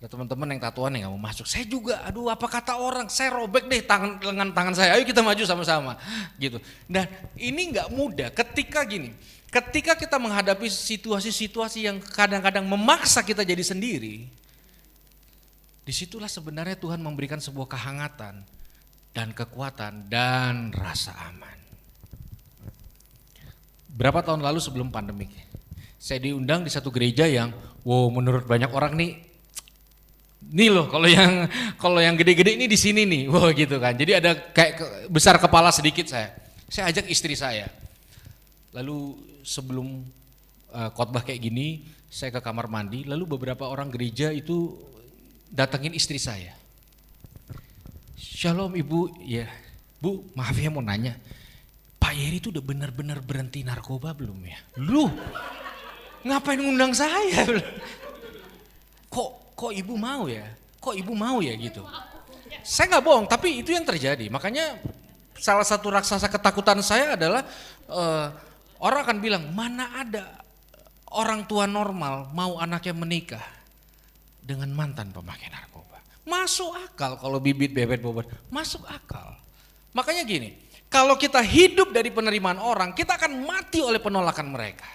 Ada teman-teman yang tatoan yang gak mau masuk. Saya juga, aduh apa kata orang, saya robek deh lengan tangan saya, ayo kita maju sama-sama gitu. Dan ini gak mudah ketika gini, ketika kita menghadapi situasi-situasi yang kadang-kadang memaksa kita jadi sendiri, disitulah sebenarnya Tuhan memberikan sebuah kehangatan dan kekuatan dan rasa aman. Berapa tahun lalu sebelum pandemik, saya diundang di satu gereja yang, wow menurut banyak orang nih loh kalau yang gede-gede ini di sini nih, wah gitu kan. Jadi ada kayak besar kepala sedikit saya. Saya ajak istri saya. Lalu sebelum khotbah kayak gini, saya ke kamar mandi. Lalu beberapa orang gereja itu datengin istri saya. Shalom ibu, ya bu maaf ya mau nanya, Pak Yeri itu udah benar-benar berhenti narkoba belum ya? Lu ngapain ngundang saya? Kok ibu mau ya? Kok ibu mau ya gitu? Saya nggak bohong, tapi itu yang terjadi. Makanya salah satu raksasa ketakutan saya adalah orang akan bilang, mana ada orang tua normal mau anaknya menikah dengan mantan pemakai narkoba. Masuk akal kalau bibit bebet bobot, masuk akal. Makanya gini, kalau kita hidup dari penerimaan orang, kita akan mati oleh penolakan mereka.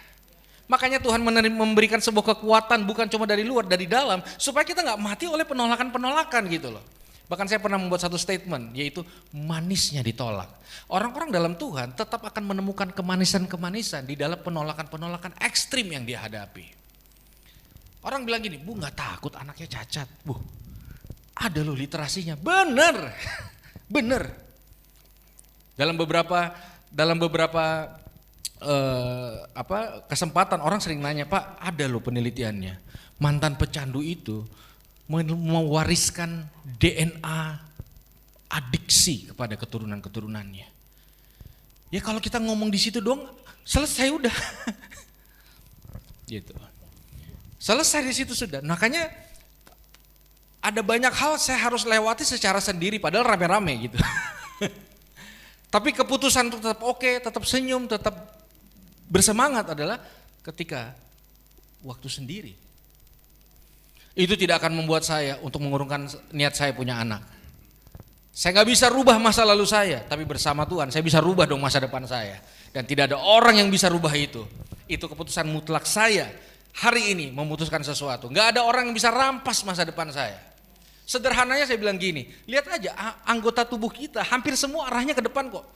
Makanya Tuhan memberikan sebuah kekuatan bukan cuma dari luar, dari dalam, supaya kita nggak mati oleh penolakan-penolakan gitu loh. Bahkan saya pernah membuat satu statement, yaitu manisnya ditolak. Orang-orang dalam Tuhan tetap akan menemukan kemanisan-kemanisan di dalam penolakan-penolakan ekstrim yang dia hadapi. Orang bilang gini, Bu nggak takut anaknya cacat? Bu, ada loh literasinya. Bener, bener. Dalam beberapa kesempatan orang sering nanya, Pak, ada loh penelitiannya. Mantan pecandu itu mewariskan DNA adiksi kepada keturunan-keturunannya. Ya kalau kita ngomong di situ dong, selesai udah. Gitu. Selesai di situ sudah. Makanya ada banyak hal saya harus lewati secara sendiri padahal rame-rame gitu. Tapi keputusan untuk tetap oke, tetap senyum, tetap bersemangat adalah ketika waktu sendiri. Itu tidak akan membuat saya untuk mengurungkan niat saya punya anak. Saya nggak bisa rubah masa lalu saya, tapi bersama Tuhan saya bisa rubah dong masa depan saya. Dan tidak ada orang yang bisa rubah itu. Itu keputusan mutlak saya hari ini memutuskan sesuatu. Nggak ada orang yang bisa rampas masa depan saya. Sederhananya saya bilang gini, lihat aja anggota tubuh kita hampir semua arahnya ke depan kok.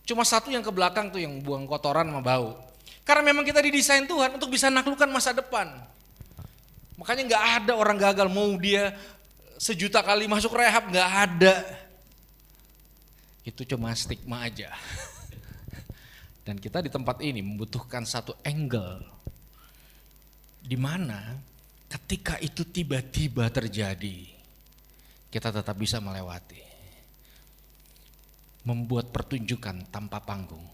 Cuma satu yang ke belakang tuh yang buang kotoran sama bau. Karena memang kita didesain Tuhan untuk bisa naklukkan masa depan. Makanya nggak ada orang gagal mau dia 1.000.000 kali masuk rehab, nggak ada. Itu cuma stigma aja. Dan kita di tempat ini membutuhkan satu angle di mana ketika itu tiba-tiba terjadi, kita tetap bisa melewati. Membuat pertunjukan tanpa panggung,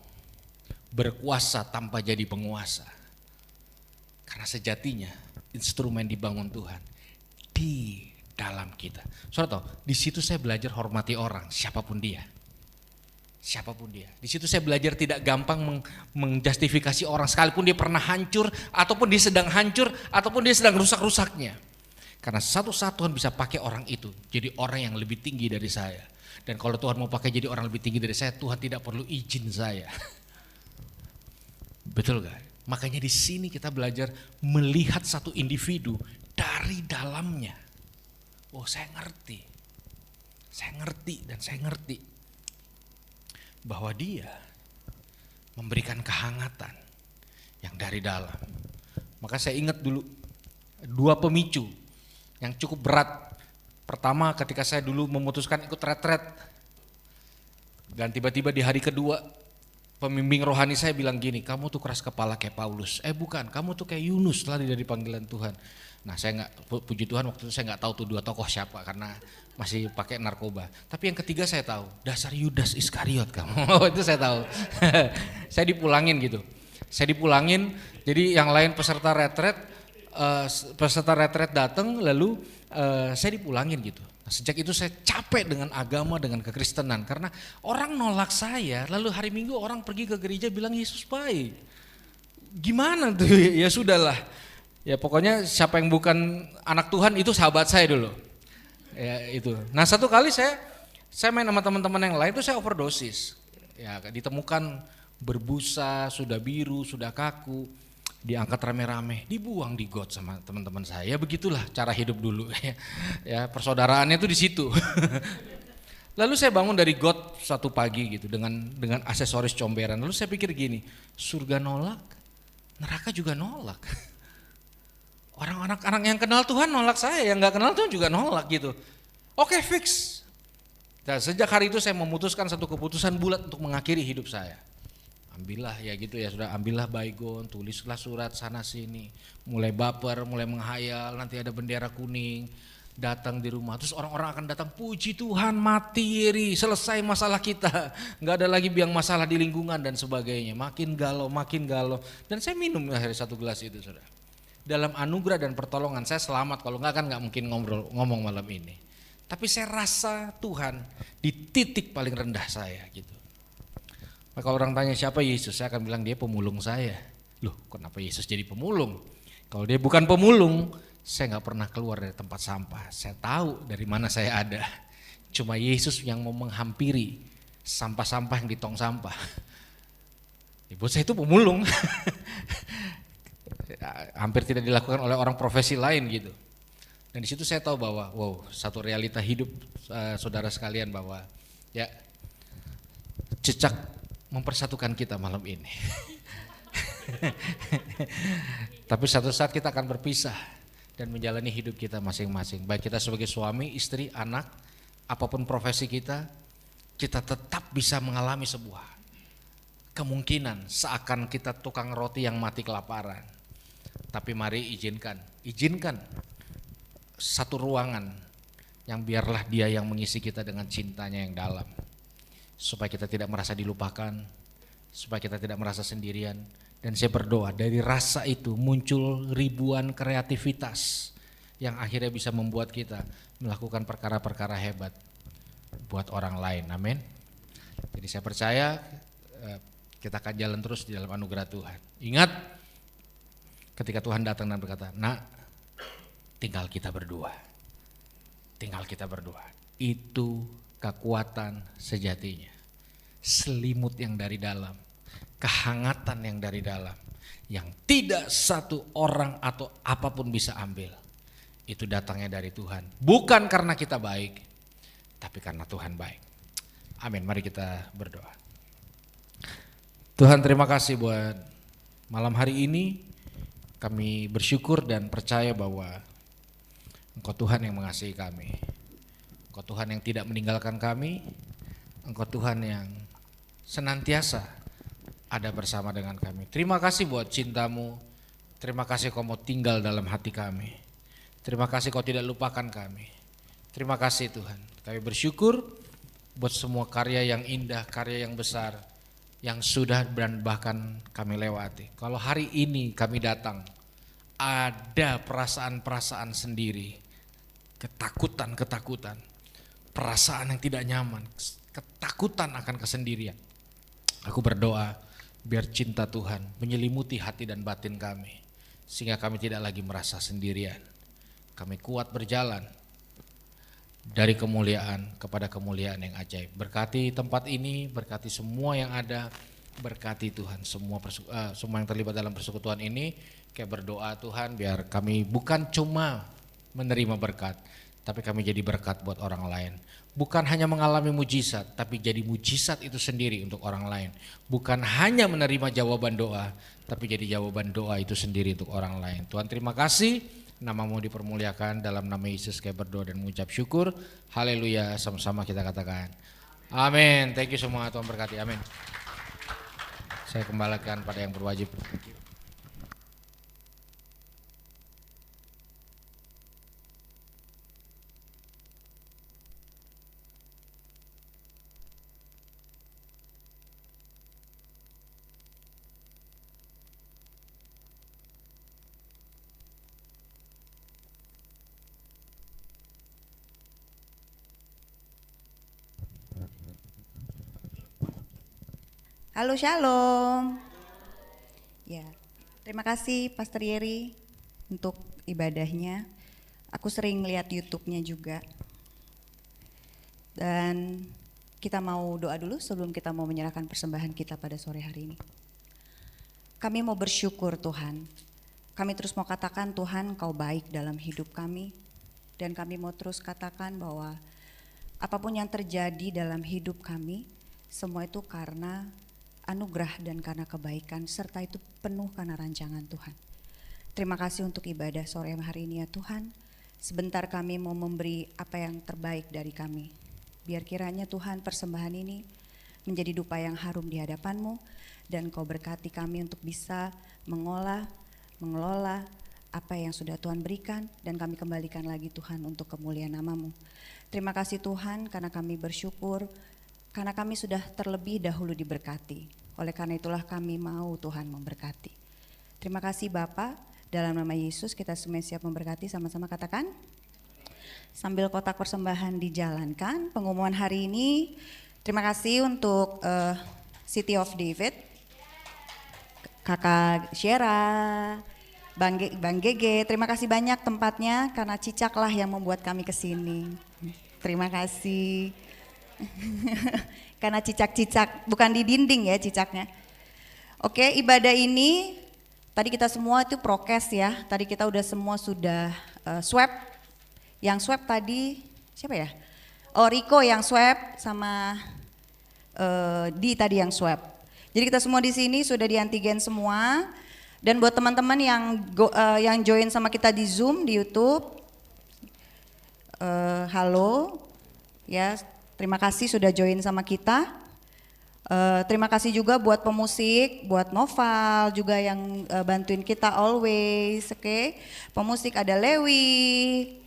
berkuasa tanpa jadi penguasa. Karena sejatinya instrumen dibangun Tuhan di dalam kita. Saudara tahu, di situ saya belajar hormati orang, siapapun dia. Siapapun dia. Di situ saya belajar tidak gampang menjustifikasi orang sekalipun dia pernah hancur, ataupun dia sedang hancur, ataupun dia sedang rusak-rusaknya. Karena satu saat Tuhan bisa pakai orang itu jadi orang yang lebih tinggi dari saya. Dan kalau Tuhan mau pakai jadi orang lebih tinggi dari saya, Tuhan tidak perlu izin saya. Betul gak? Makanya di sini kita belajar melihat satu individu dari dalamnya. Oh, saya ngerti dan saya ngerti bahwa dia memberikan kehangatan yang dari dalam. Maka saya ingat dulu 2 pemicu yang cukup berat. Pertama ketika saya dulu memutuskan ikut retret dan tiba-tiba di hari kedua pembimbing rohani saya bilang gini, kamu tuh keras kepala kayak Paulus. Bukan, kamu tuh kayak Yunus lari dari panggilan Tuhan. Nah saya nggak, puji Tuhan waktu itu saya nggak tahu tuh 2 tokoh siapa karena masih pakai narkoba. Tapi yang ketiga saya tahu, dasar Yudas Iskariot kamu. Itu saya tahu. Saya dipulangin gitu. Saya dipulangin, jadi yang lain peserta retret datang lalu saya dipulangin gitu. Nah, sejak itu saya capek dengan agama, dengan kekristenan karena orang nolak saya, lalu hari Minggu orang pergi ke gereja bilang Yesus baik. Gimana tuh? Ya sudahlah. Ya pokoknya siapa yang bukan anak Tuhan itu sahabat saya dulu. Ya itu. Nah satu kali saya main sama teman-teman yang lain itu saya overdosis. Ya ditemukan berbusa, sudah biru, sudah kaku. Diangkat rame-rame, dibuang di got sama teman-teman saya. Ya begitulah cara hidup dulu. Ya persaudaraannya tuh di situ. Lalu saya bangun dari got satu pagi gitu dengan aksesoris comberan. Lalu saya pikir gini, surga nolak, neraka juga nolak. Orang-orang yang kenal Tuhan nolak saya, yang nggak kenal Tuhan juga nolak gitu. Oke, fix. Dan sejak hari itu saya memutuskan satu keputusan bulat untuk mengakhiri hidup saya. Ambillah ya gitu ya, sudah ambillah baygon, tulislah surat sana sini, mulai baper, mulai menghayal, nanti ada bendera kuning, datang di rumah, terus orang-orang akan datang, puji Tuhan materi, selesai masalah kita, nggak ada lagi biang masalah di lingkungan dan sebagainya, makin galau, dan saya minum akhirnya 1 gelas itu saudara. Dalam anugerah dan pertolongan saya selamat, kalau nggak kan nggak mungkin ngomong malam ini. Tapi saya rasa Tuhan di titik paling rendah saya gitu. Nah, kalau orang tanya siapa Yesus, saya akan bilang dia pemulung saya. Loh, kenapa Yesus jadi pemulung? Kalau dia bukan pemulung, saya nggak pernah keluar dari tempat sampah. Saya tahu dari mana saya ada. Cuma Yesus yang mau menghampiri sampah-sampah yang di tong sampah. Buat saya itu pemulung. Hampir tidak dilakukan oleh orang profesi lain gitu. Dan di situ saya tahu bahwa satu realita hidup saudara sekalian bahwa ya jejak mempersatukan kita malam ini. Tapi satu saat kita akan berpisah dan menjalani hidup kita masing-masing. Baik kita sebagai suami, istri, anak, apapun profesi kita tetap bisa mengalami sebuah kemungkinan seakan kita tukang roti yang mati kelaparan. Tapi mari izinkan satu ruangan yang biarlah dia yang mengisi kita dengan cintanya yang dalam. Supaya kita tidak merasa dilupakan, supaya kita tidak merasa sendirian. Dan saya berdoa dari rasa itu muncul ribuan kreativitas yang akhirnya bisa membuat kita melakukan perkara-perkara hebat buat orang lain. Amin. Jadi saya percaya kita akan jalan terus di dalam anugerah Tuhan. Ingat ketika Tuhan datang dan berkata, "Nak, tinggal kita berdua." Itu kekuatan sejatinya. Selimut yang dari dalam, kehangatan yang dari dalam, yang tidak satu orang atau apapun bisa ambil. Itu datangnya dari Tuhan. Bukan karena kita baik, tapi karena Tuhan baik. Amin, mari kita berdoa. Tuhan, terima kasih buat malam hari ini. Kami bersyukur dan percaya bahwa Engkau Tuhan yang mengasihi kami. Engkau Tuhan yang tidak meninggalkan kami. Engkau Tuhan yang senantiasa ada bersama dengan kami. Terima kasih buat cinta-Mu. Terima kasih Kau mau tinggal dalam hati kami. Terima kasih Kau tidak lupakan kami. Terima kasih Tuhan. Kami bersyukur buat semua karya yang indah, karya yang besar, yang sudah dan bahkan kami lewati. Kalau hari ini kami datang, ada perasaan-perasaan sendiri, ketakutan, perasaan yang tidak nyaman, ketakutan akan kesendirian. Aku berdoa biar cinta Tuhan menyelimuti hati dan batin kami, sehingga kami tidak lagi merasa sendirian. Kami kuat berjalan dari kemuliaan kepada kemuliaan yang ajaib. Berkati tempat ini, berkati semua yang ada, berkati Tuhan semua yang terlibat dalam persekutuan ini. Kayak berdoa Tuhan biar kami bukan cuma menerima berkat, tapi kami jadi berkat buat orang lain. Bukan hanya mengalami mujizat, tapi jadi mujizat itu sendiri untuk orang lain. Bukan hanya menerima jawaban doa, tapi jadi jawaban doa itu sendiri untuk orang lain. Tuhan terima kasih, nama-Mu dipermuliakan, dalam nama Yesus kami berdoa dan mengucap syukur. Haleluya, sama-sama kita katakan amin. Thank you semua, Tuhan berkati, amin. Saya kembalikan pada yang berwajib. Halo, shalom. Ya, terima kasih Pastor Yeri untuk ibadahnya. Aku sering lihat YouTube-nya juga. Dan kita mau doa dulu sebelum kita mau menyerahkan persembahan kita pada sore hari ini. Kami mau bersyukur Tuhan. Kami terus mau katakan Tuhan Kau baik dalam hidup kami. Dan kami mau terus katakan bahwa apapun yang terjadi dalam hidup kami, semua itu karena anugerah dan karena kebaikan, serta itu penuh karena rancangan Tuhan. Terima kasih untuk ibadah sore hari ini ya Tuhan. Sebentar kami mau memberi apa yang terbaik dari kami. Biar kiranya Tuhan persembahan ini menjadi dupa yang harum di hadapan-Mu, dan Kau berkati kami untuk bisa mengelola apa yang sudah Tuhan berikan, dan kami kembalikan lagi Tuhan untuk kemuliaan nama-Mu. Terima kasih Tuhan karena kami bersyukur, karena kami sudah terlebih dahulu diberkati. Oleh karena itulah kami mau Tuhan memberkati. Terima kasih Bapa, dalam nama Yesus kita semua siap memberkati, sama-sama katakan. Sambil kotak persembahan dijalankan, pengumuman hari ini, terima kasih untuk City of David, Kakak Syera, Bang Gege, terima kasih banyak tempatnya karena Cicak lah yang membuat kami ke sini. Terima kasih. Karena cicak-cicak, bukan di dinding ya cicaknya. Oke, ibadah ini tadi kita semua itu prokes ya. Tadi kita sudah swab. Yang swab tadi siapa ya? Oh, Riko yang swab sama Di tadi yang swab. Jadi kita semua di sini sudah di antigen semua. Dan buat teman-teman yang join sama kita di Zoom, di YouTube, halo, ya terima kasih sudah join sama kita. Terima kasih juga buat pemusik, buat Noval juga yang bantuin kita always, oke. Pemusik ada Lewi,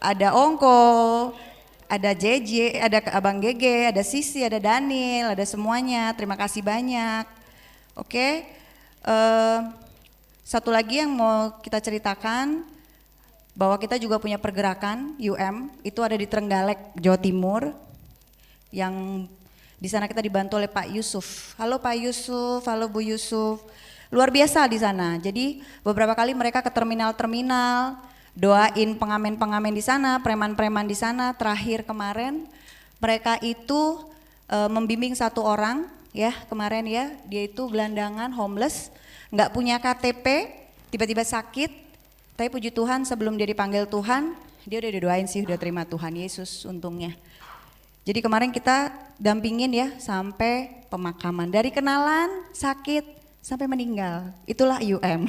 ada Ongko, ada JJ, ada Abang Gege, ada Sisi, ada Daniel, ada semuanya. Terima kasih banyak, oke. Satu lagi yang mau kita ceritakan bahwa kita juga punya pergerakan itu ada di Trenggalek, Jawa Timur, yang di sana kita dibantu oleh Pak Yusuf. Halo Pak Yusuf, halo Bu Yusuf. Luar biasa di sana. Jadi beberapa kali mereka ke terminal-terminal, doain pengamen-pengamen di sana, preman-preman di sana. Terakhir kemarin mereka itu membimbing satu orang ya kemarin ya, dia itu gelandangan, homeless, nggak punya KTP, tiba-tiba sakit. Tapi puji Tuhan sebelum dia dipanggil Tuhan, dia udah didoain sih, udah terima Tuhan Yesus untungnya. Jadi kemarin kita dampingin ya sampai pemakaman, dari kenalan, sakit, sampai meninggal. Itulah UM.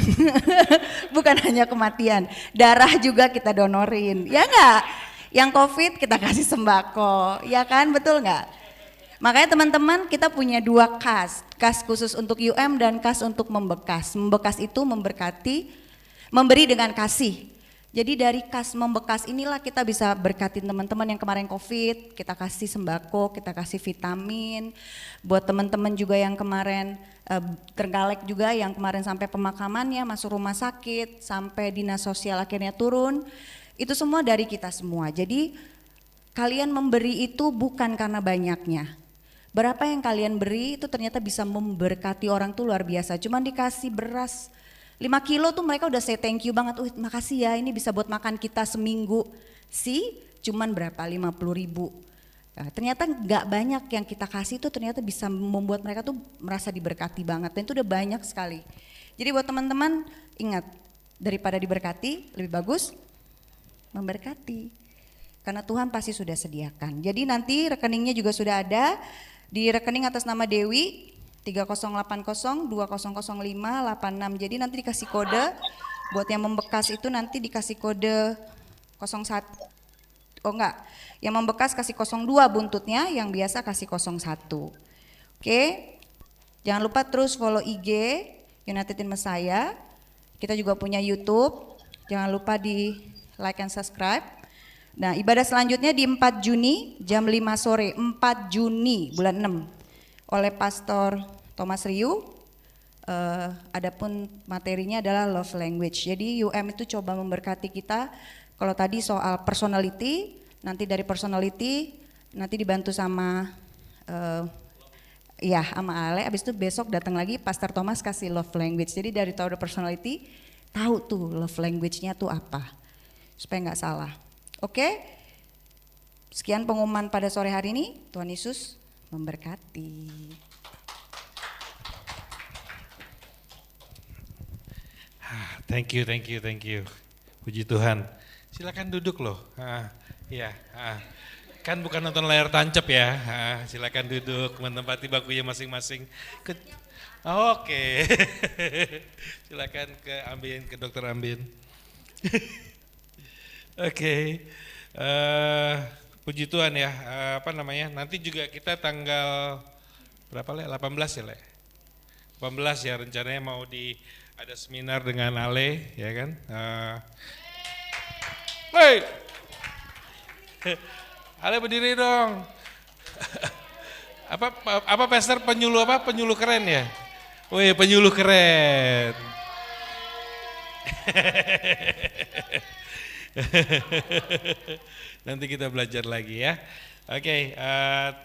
Bukan hanya kematian, darah juga kita donorin, ya enggak? Yang COVID kita kasih sembako, ya kan, betul enggak? Makanya teman-teman kita punya dua kas khusus untuk UM dan kas untuk membekas. Membekas itu memberkati, memberi dengan kasih. Jadi dari kas membekas inilah kita bisa berkatin teman-teman yang kemarin COVID, kita kasih sembako, kita kasih vitamin. Buat teman-teman juga yang kemarin Trenggalek juga yang kemarin sampai pemakamannya, masuk rumah sakit, sampai dinas sosial akhirnya turun. Itu semua dari kita semua. Jadi kalian memberi itu bukan karena banyaknya. Berapa yang kalian beri itu ternyata bisa memberkati orang tuh luar biasa. Cuman dikasih beras 5 kilo tuh mereka udah say thank you banget. Makasih ya, ini bisa buat makan kita seminggu. Cuman berapa? 50.000. Nah, ternyata nggak banyak yang kita kasih tuh ternyata bisa membuat mereka tuh merasa diberkati banget. Dan itu udah banyak sekali. Jadi buat teman-teman ingat, daripada diberkati lebih bagus memberkati. Karena Tuhan pasti sudah sediakan. Jadi nanti rekeningnya juga sudah ada. Di rekening atas nama Dewi 3080 200586. Jadi nanti dikasih kode buat yang membekas itu, nanti dikasih kode 01. Oh enggak, yang membekas kasih 02 buntutnya, yang biasa kasih 01. Oke. Jangan lupa terus follow IG United in Messiah. Kita juga punya YouTube. Jangan lupa di like and subscribe. Nah, ibadah selanjutnya di 4 Juni jam 5 sore, 4 Juni bulan 6 oleh Pastor Thomas Riu. Adapun materinya adalah love language. Jadi UM itu coba memberkati kita. Kalau tadi soal personality, nanti dari personality nanti dibantu sama sama Ale. Abis itu besok datang lagi Pastor Thomas kasih love language. Jadi dari tahu the personality, tahu tuh love language-nya tuh apa, supaya nggak salah. Oke, sekian pengumuman pada sore hari ini. Tuhan Yesus memberkati. Thank you. Puji Tuhan. Silakan duduk loh. Kan bukan nonton layar tancap ya. Silakan duduk, menempati bakunya masing-masing. Oke. Silakan ke Dokter Ambien. Oke. Puji Tuhan ya. Nanti juga kita tanggal berapa Le? 18 ya Le? 18 ya rencananya mau ada seminar dengan Ale ya kan. Woi. Ale berdiri dong. apa Pastor penyuluh apa? Penyuluh keren ya? Woi, penyuluh keren. Nanti kita belajar lagi ya. Oke,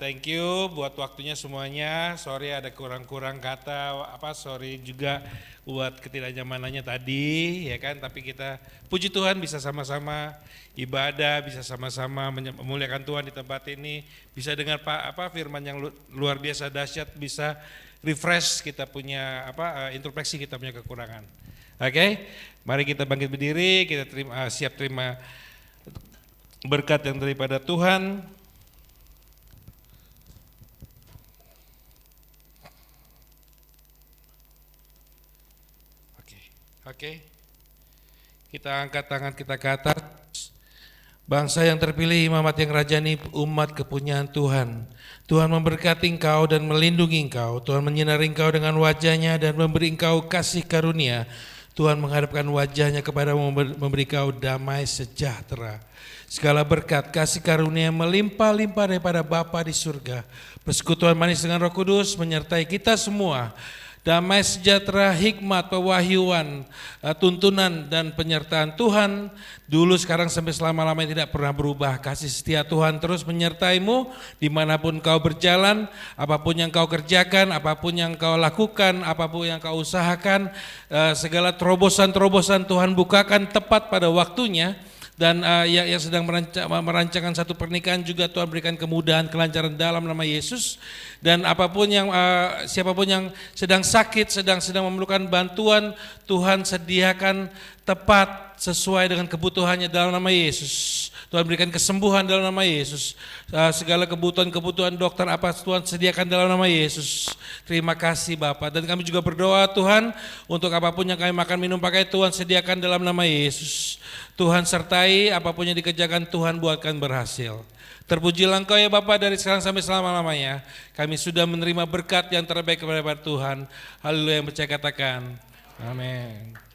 thank you buat waktunya semuanya. Sorry ada kurang-kurang kata, sorry juga buat ketidaknyamanannya tadi, ya kan. Tapi kita puji Tuhan bisa sama-sama ibadah, bisa sama-sama memuliakan Tuhan di tempat ini, bisa dengar firman yang luar biasa dahsyat, bisa refresh kita punya introspeksi kita punya kekurangan. Oke, mari kita bangkit berdiri, kita siap terima berkat yang daripada Tuhan. Oke. Kita angkat tangan kita ke atas. Bangsa yang terpilih, imamat yang rajani, umat kepunyaan Tuhan. Tuhan memberkati engkau dan melindungi engkau. Tuhan menyinari engkau dengan wajahnya dan memberi engkau kasih karunia. Tuhan menghadapkan wajahnya kepadamu, memberi engkau damai sejahtera. Segala berkat, kasih karunia melimpah-limpah daripada Bapa di surga. Persekutuan manis dengan Roh Kudus menyertai kita semua. Damai sejahtera, hikmat, pewahyuan, tuntunan dan penyertaan Tuhan dulu, sekarang sampai selama-lamanya tidak pernah berubah. Kasih setia Tuhan terus menyertaimu dimanapun kau berjalan, apapun yang kau kerjakan, apapun yang kau lakukan, apapun yang kau usahakan, segala terobosan-terobosan Tuhan bukakan tepat pada waktunya. Dan yang sedang merancangkan satu pernikahan juga Tuhan berikan kemudahan, kelancaran dalam nama Yesus. Dan apapun yang siapapun yang sedang sakit, sedang memerlukan bantuan, Tuhan sediakan tepat sesuai dengan kebutuhannya dalam nama Yesus. Tuhan berikan kesembuhan dalam nama Yesus. Segala kebutuhan dokter apa Tuhan sediakan dalam nama Yesus. Terima kasih Bapak. Dan kami juga berdoa Tuhan untuk apapun yang kami makan minum pakai Tuhan sediakan dalam nama Yesus. Tuhan sertai apapun yang dikerjakan Tuhan buatkan berhasil. Terpujilah Engkau ya Bapa dari sekarang sampai selama-lamanya. Kami sudah menerima berkat yang terbaik daripada Tuhan. Haleluya, yang percaya katakan amin.